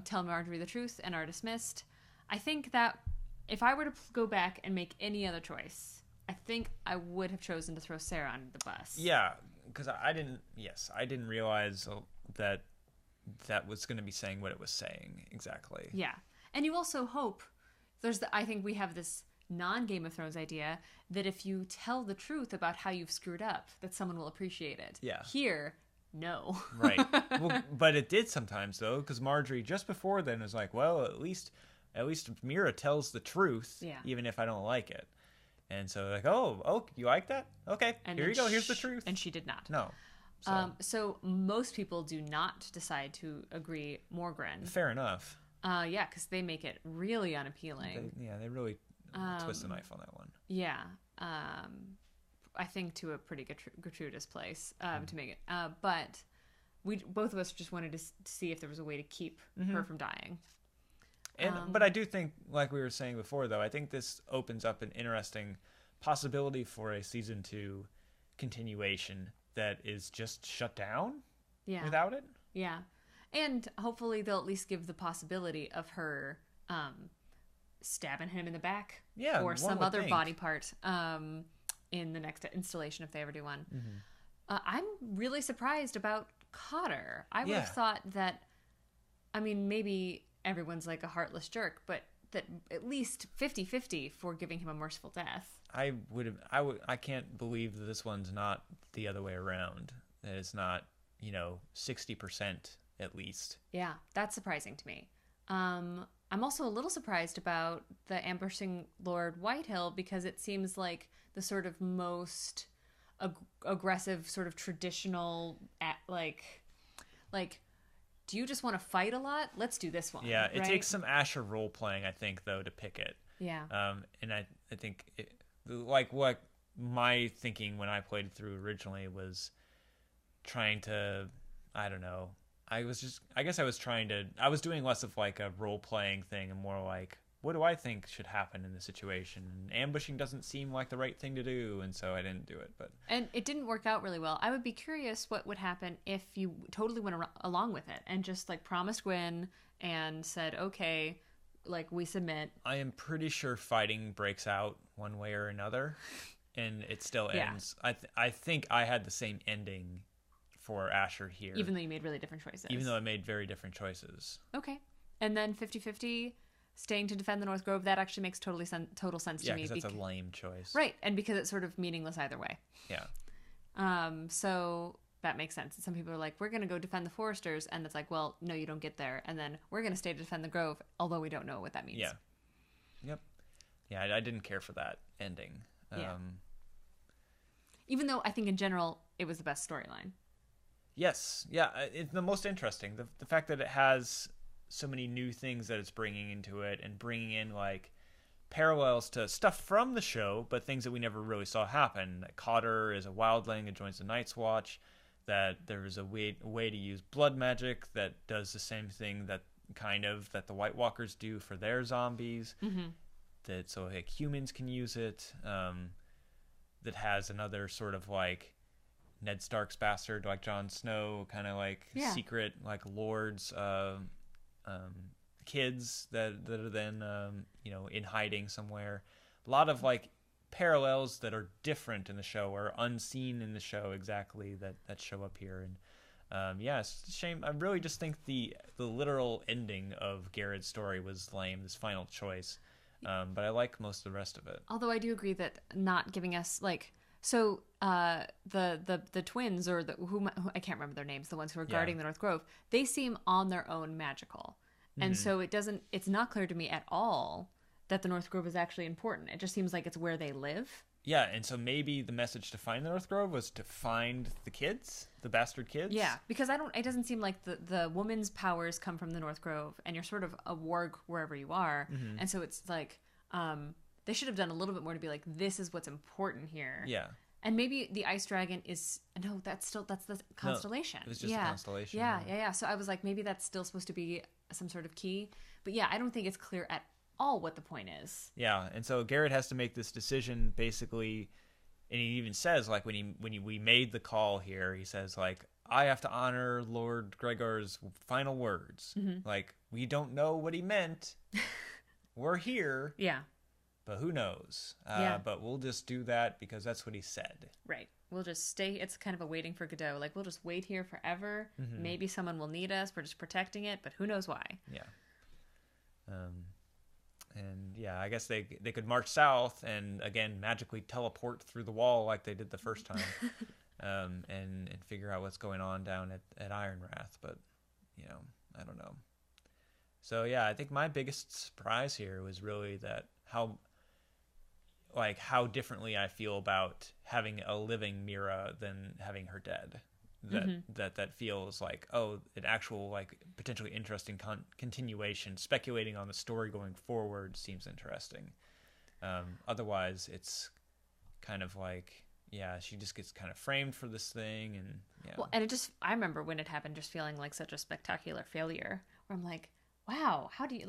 tell Marjorie the truth and are dismissed. I think that if I were to go back and make any other choice, I think I would have chosen to throw Sarah under the bus. Yeah, because I didn't realize that was going to be saying what it was saying exactly. Yeah. And you also hope, I think we have this non-Game of Thrones idea that if you tell the truth about how you've screwed up, that someone will appreciate it. Yeah. Here, no. Right. Well, but it did sometimes, though, because Marjorie, just before then, was like, well, at least Mira tells the truth, even if I don't like it. And so, like, oh, you like that? Okay, and here you go. Here's the truth. And she did not. No. So most people do not decide to agree Morgren. Fair enough. Yeah, because they make it really unappealing. They really twist the knife on that one. Yeah. I think to a pretty gratuitous place to make it. But both of us just wanted to see if there was a way to keep her from dying. But I do think, like we were saying before, though, I think this opens up an interesting possibility for a season 2 continuation that is just shut down without it. Yeah. And hopefully they'll at least give the possibility of her stabbing him in the back or some other body part in the next installation if they ever do one. I'm really surprised about Cotter. I would have thought that, I mean, maybe everyone's like a heartless jerk, but that at least 50-50 for giving him a merciful death. I can't believe that this one's not the other way around. That it's not, 60% at least. Yeah, that's surprising to me. I'm also a little surprised about the ambushing Lord Whitehill because it seems like the sort of most aggressive, sort of traditional, like, do you just want to fight a lot? Let's do this one. Yeah, it takes some Asher role playing, I think, though, to pick it. Yeah. And I think like what my thinking when I played through originally was trying to, I don't know. I was doing less of like a role playing thing and more like, what do I think should happen in this situation? And ambushing doesn't seem like the right thing to do, and so I didn't do it. And it didn't work out really well. I would be curious what would happen if you totally went along with it and just like promised Gwyn and said, okay, like we submit. I am pretty sure fighting breaks out one way or another, and it still ends. I think I had the same ending for Asher here. Even though you made really different choices. Even though I made very different choices. Okay. And then 50-50, staying to defend the North Grove, that actually makes total sense to me. Yeah, because that's a lame choice. Right, and because it's sort of meaningless either way. Yeah. So that makes sense. Some people are like, we're going to go defend the Foresters, and it's like, well, no, you don't get there. And then we're going to stay to defend the Grove, although we don't know what that means. Yeah. Yep. Yeah, I didn't care for that ending. Even though I think in general, it was the best storyline. Yes. Yeah, it's the most interesting. The fact that it has so many new things that it's bringing into it and bringing in like parallels to stuff from the show, but things that we never really saw happen. That Cotter is a wildling and joins the Night's Watch. That there is a way to use blood magic that does the same thing that the White Walkers do for their zombies. That so like humans can use it. That has another sort of like Ned Stark's bastard, like Jon Snow, kind of like secret like lords, kids that are then in hiding somewhere. A lot of like parallels that are different in the show or unseen in the show exactly that show up here. And it's a shame. I really just think the literal ending of Gared's story was lame, this final choice. But I like most of the rest of it. Although I do agree that not giving us like the twins or who I can't remember their names, the ones who are guarding the North Grove, they seem on their own magical. And so it's not clear to me at all that the North Grove is actually important. It just seems like it's where they live. Yeah, and so maybe the message to find the North Grove was to find the kids, the bastard kids. Yeah, because it doesn't seem like the woman's powers come from the North Grove, and you're sort of a warg wherever you are, and so it's like they should have done a little bit more to be like, this is what's important here. Yeah. And maybe the ice dragon is that's the constellation. No, it was just a constellation. Yeah. So I was like, maybe that's still supposed to be some sort of key, but yeah, I don't think it's clear at all what the point is. Yeah, and so Gared has to make this decision basically, and he even says like when we made the call here, he says like, I have to honor Lord Gregor's final words. Like, we don't know what he meant. We're here. Yeah. But who knows? But we'll just do that because that's what he said. Right. We'll just stay. It's kind of a waiting for Godot. Like, we'll just wait here forever. Maybe someone will need us. We're just protecting it, but who knows why? Yeah. And yeah, I guess they could march south and again magically teleport through the wall like they did the first time, and figure out what's going on down at Ironwrath. But I don't know. So yeah, I think my biggest surprise here was really that how differently I feel about having a living Mira than having her dead. That feels like, an actual like potentially interesting continuation. Speculating on the story going forward seems interesting. Otherwise, it's kind of like, she just gets kind of framed for this thing, and Well, and I remember when it happened, just feeling like such a spectacular failure. Where I'm like, wow, how do you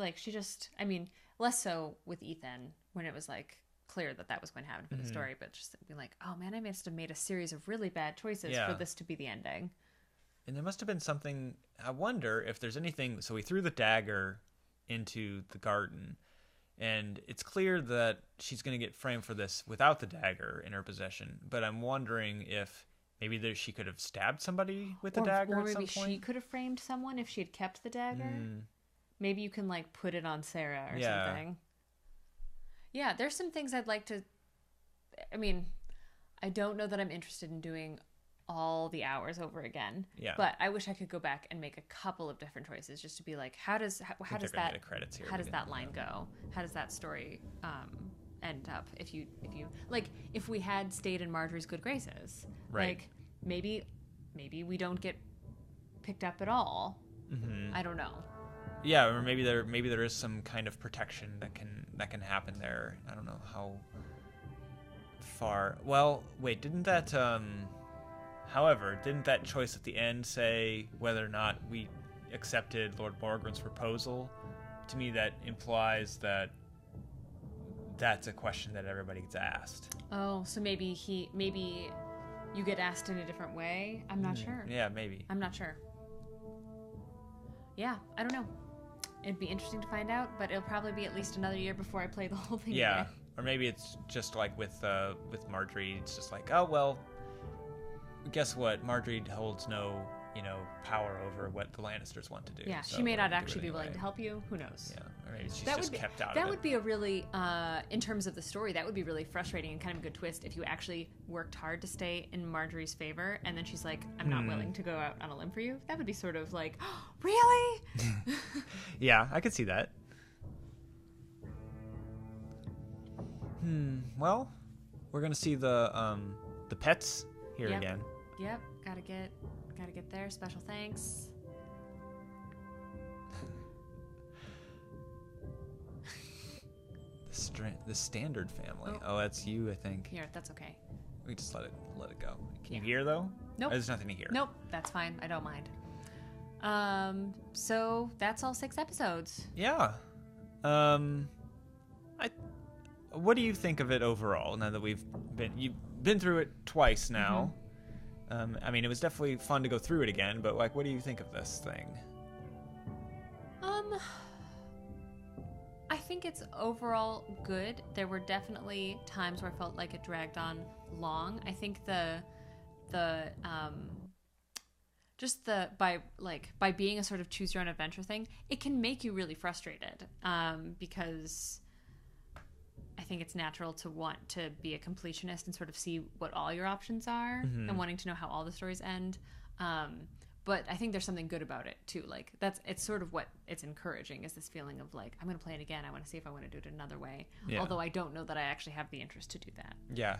less so with Ethan when it was like clear that was going to happen for the story, but just being like, oh man, I must have made a series of really bad choices for this to be the ending. And there must have been something. I wonder if there's anything. So we threw the dagger into the garden, and it's clear that she's going to get framed for this without the dagger in her possession. But I'm wondering if maybe she could have stabbed somebody with the dagger at some point. Or maybe she could have framed someone if she had kept the dagger. Maybe you can like put it on Sarah or something. Yeah, there's some things I'd like to... I don't know that I'm interested in doing all the hours over again. Yeah. But I wish I could go back and make a couple of different choices just to be like, how does that line go? How does that story end up? If we had stayed in Marjorie's good graces, right? Like maybe we don't get picked up at all. I don't know. Yeah, or maybe there is some kind of protection that can happen there. I don't know how far. Well, wait, didn't that choice at the end say whether or not we accepted Lord Morgren's proposal? To me, that implies that that's a question that everybody gets asked. Oh, so maybe you get asked in a different way? I'm not sure. Yeah, maybe. I'm not sure. Yeah, I don't know. It'd be interesting to find out, but it'll probably be at least another year before I play the whole thing again. Or maybe it's just like with Marjorie, it's just like, oh, well, guess what? Marjorie holds no, power over what the Lannisters want to do. Yeah, so she may not actually be willing to help you. Who knows? Yeah, or maybe she's just kept out of it. That would be a really, in terms of the story, that would be really frustrating and kind of a good twist if you actually worked hard to stay in Marjorie's favor, and then she's like, I'm not willing to go out on a limb for you. That would be sort of like, oh, really? Yeah, I could see that. Well, we're gonna see the pets here again. Yep, gotta get there. Special thanks. The standard family. Oh, that's you, I think. Yeah, that's okay. We just let it go. Can you hear though? Nope. There's nothing to hear. Nope, that's fine. I don't mind. So that's all 6 episodes. Yeah. What do you think of it overall? Now that you've been through it twice now. It was definitely fun to go through it again, but like, what do you think of this thing? I think it's overall good. There were definitely times where I felt like it dragged on long. I think by being a sort of choose your own adventure thing, it can make you really frustrated, because I think it's natural to want to be a completionist and sort of see what all your options are and wanting to know how all the stories end. But I think there's something good about it too. Like it's sort of what it's encouraging is this feeling of like, I'm going to play it again. I want to see if I want to do it another way. Yeah. Although I don't know that I actually have the interest to do that. Yeah.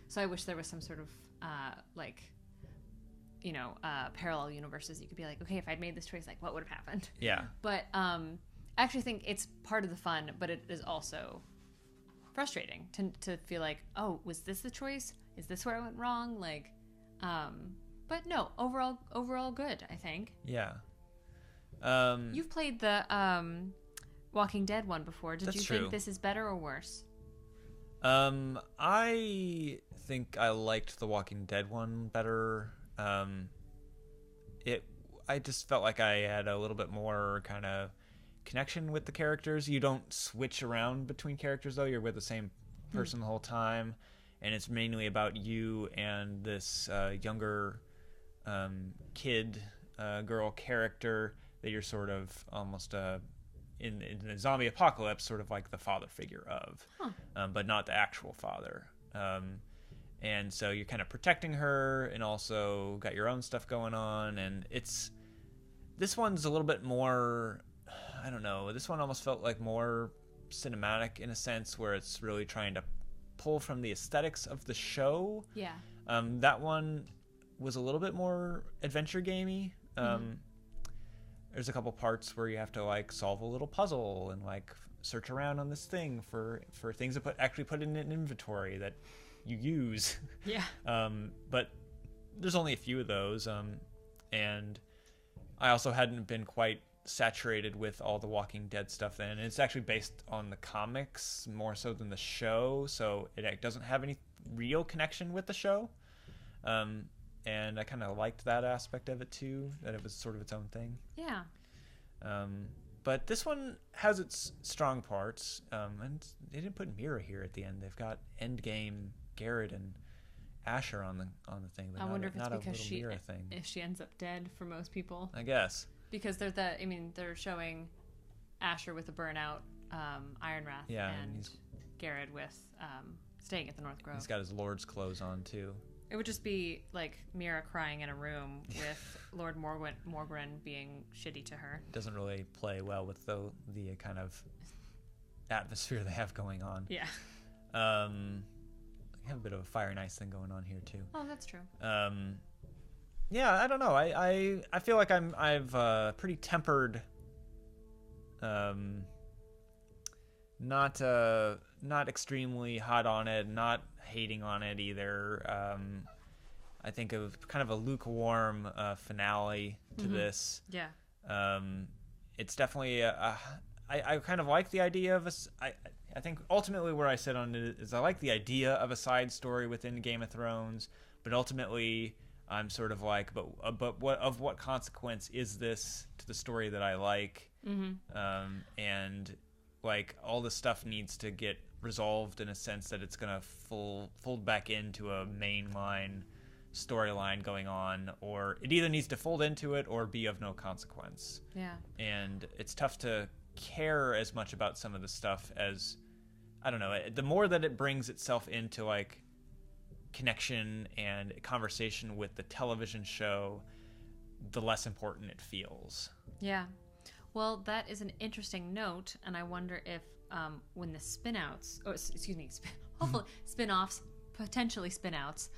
So I wish there was some sort of parallel universes. You could be like, okay, if I'd made this choice, like what would have happened? Yeah. But I actually think it's part of the fun, but it is also frustrating to feel like, oh, was this the choice? Is this where I went wrong? Like, but no, overall good, I think. Yeah. You've played the Walking Dead one before. Did you think this is better or worse? I think I liked the Walking Dead one better. I just felt like I had a little bit more kind of connection with the characters. You don't switch around between characters though. You're with the same person the whole time, and it's mainly about you and this younger girl character that you're sort of almost in a zombie apocalypse, sort of like the father figure of, but not the actual father. And so you're kind of protecting her, and also got your own stuff going on. And this one's a little bit more, I don't know. This one almost felt like more cinematic in a sense, where it's really trying to pull from the aesthetics of the show. Yeah. That one was a little bit more adventure gamey. There's a couple parts where you have to like solve a little puzzle and like search around on this thing for things to put in an inventory that you use. Yeah. But there's only a few of those. And I also hadn't been quite saturated with all the Walking Dead stuff then. And it's actually based on the comics more so than the show, so it doesn't have any real connection with the show. And I kind of liked that aspect of it too, that it was sort of its own thing. Yeah. But this one has its strong parts, and they didn't put Mira here at the end. They've got Endgame, Gared, and Asher on the thing. But I wonder if it's because if she ends up dead for most people. I guess. Because they're showing Asher with a burnout Iron Wrath, and Gared with staying at the North Grove. He's got his Lord's clothes on too. It would just be like Mira crying in a room with Lord Morgren being shitty to her. Doesn't really play well with the kind of atmosphere they have going on. Yeah. They have a bit of a fire and ice thing going on here too. Oh, that's true. Yeah, I don't know. I feel like I've pretty tempered, not extremely hot on it, not hating on it either. I think of kind of a lukewarm finale to this. Yeah. It's definitely I kind of like the idea of I think ultimately where I sit on it is I like the idea of a side story within Game of Thrones, but ultimately I'm sort of like, but what consequence is this to the story that I like? And like all this stuff needs to get resolved in a sense that it's gonna fold back into a mainline storyline going on, or it either needs to fold into it or be of no consequence. Yeah. And it's tough to care as much about some of the stuff as, I don't know, the more that it brings itself into like connection and conversation with the television show, the less important it feels. Yeah. Well, that is an interesting note, and I wonder if when the hopefully spin-offs, potentially spin-outs,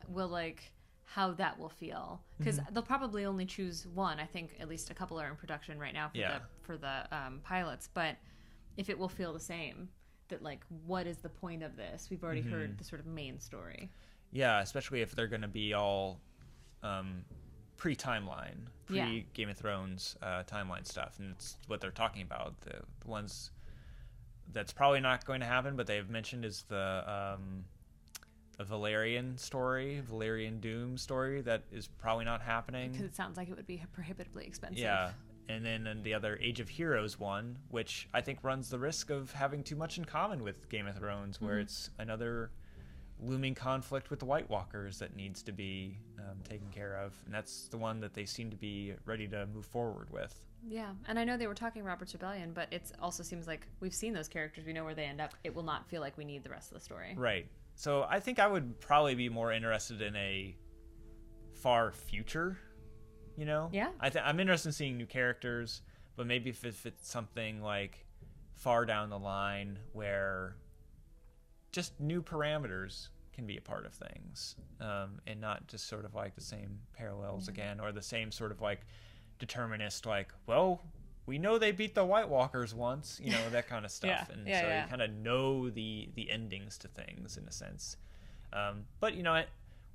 will like how that will feel, because they'll probably only choose one. I think at least a couple are in production right now for the pilots, but if it will feel the same, that like what is the point of this? We've already heard the sort of main story. Yeah, especially if they're going to be all pre-timeline, pre-Game of Thrones timeline stuff, and it's what they're talking about. The ones that's probably not going to happen, but they've mentioned is the Valerian Doom story that is probably not happening. Because it sounds like it would be prohibitively expensive. Yeah, and then the other Age of Heroes one, which I think runs the risk of having too much in common with Game of Thrones, where it's another looming conflict with the White Walkers that needs to be taken care of, and that's the one that they seem to be ready to move forward with. Yeah, and I know they were talking Robert's Rebellion, but it also seems like we've seen those characters, we know where they end up. It will not feel like we need the rest of the story. Right. So I think I would probably be more interested in a far future you know? Yeah. I'm interested in seeing new characters, but maybe if it's something like far down the line where just new parameters can be a part of things, and not just sort of like the same parallels again, or the same sort of like determinist, like, well, we know they beat the White Walkers once, you know, that kind of stuff. And so you kind of know the endings to things in a sense. But, you know,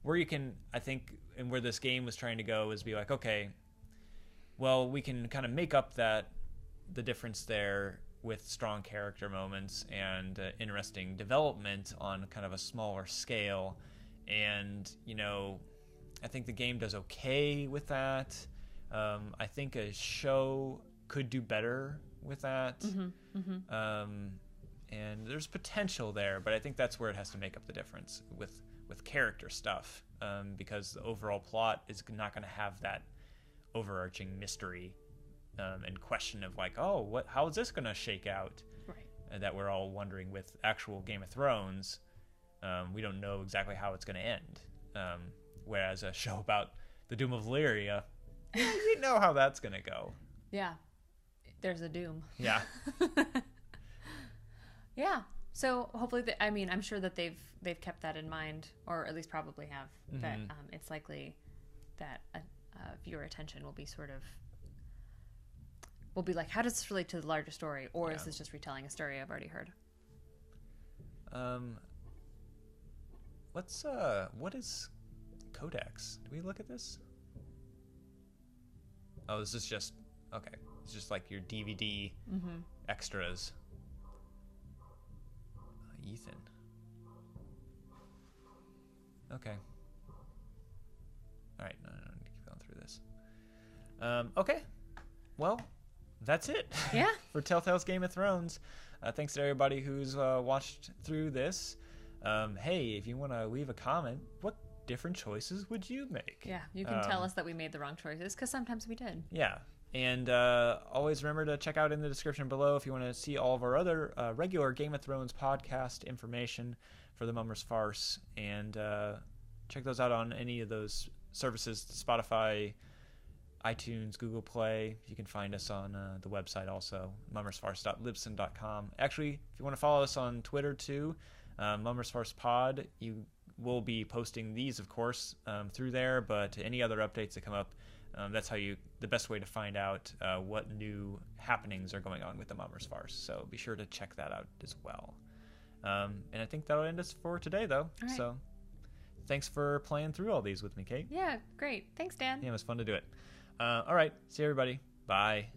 where you can, I think, and where this game was trying to go is be like, okay, well, we can kind of make up the difference there with strong character moments and interesting development on kind of a smaller scale. And, you know, I think the game does okay with that. I think a show could do better with that. And there's potential there, but I think that's where it has to make up the difference with character stuff, because the overall plot is not going to have that overarching mystery and question of like, oh, how is this going to shake out? Right. That we're all wondering with actual Game of Thrones. We don't know exactly how it's going to end. Whereas a show about the Doom of Valyria, you know how that's going to go. Yeah. There's a doom. Yeah. Yeah. So hopefully, I'm sure that they've kept that in mind, or at least probably have. That it's likely that viewer attention will be like, how does this relate to the larger story, or is this just retelling a story I've already heard? What is Codex? Do we look at this? Oh, this is just okay. It's just like your DVD extras. Ethan. Okay. All right. No, I need to keep going through this. Okay. Well, that's it. Yeah. For Telltale's Game of Thrones. Thanks to everybody who's watched through this. Hey, if you want to leave a comment, what different choices would you make? Yeah, you can tell us that we made the wrong choices, because sometimes we did. Yeah. And always remember to check out in the description below if you want to see all of our other regular Game of Thrones podcast information for the Mummer's Farce. And check those out on any of those services, Spotify, iTunes, Google Play. You can find us on the website also, mummersfarce.libsyn.com. Actually, if you want to follow us on Twitter too, Mummer's Farce Pod, you will be posting these, of course, through there, but any other updates that come up, that's the best way to find out what new happenings are going on with the Mummer's Farce. So be sure to check that out as well. And I think that'll end us for today, though. Right. So thanks for playing through all these with me, Kate. Yeah, great. Thanks, Dan. Yeah, it was fun to do it. All right. See you, everybody. Bye.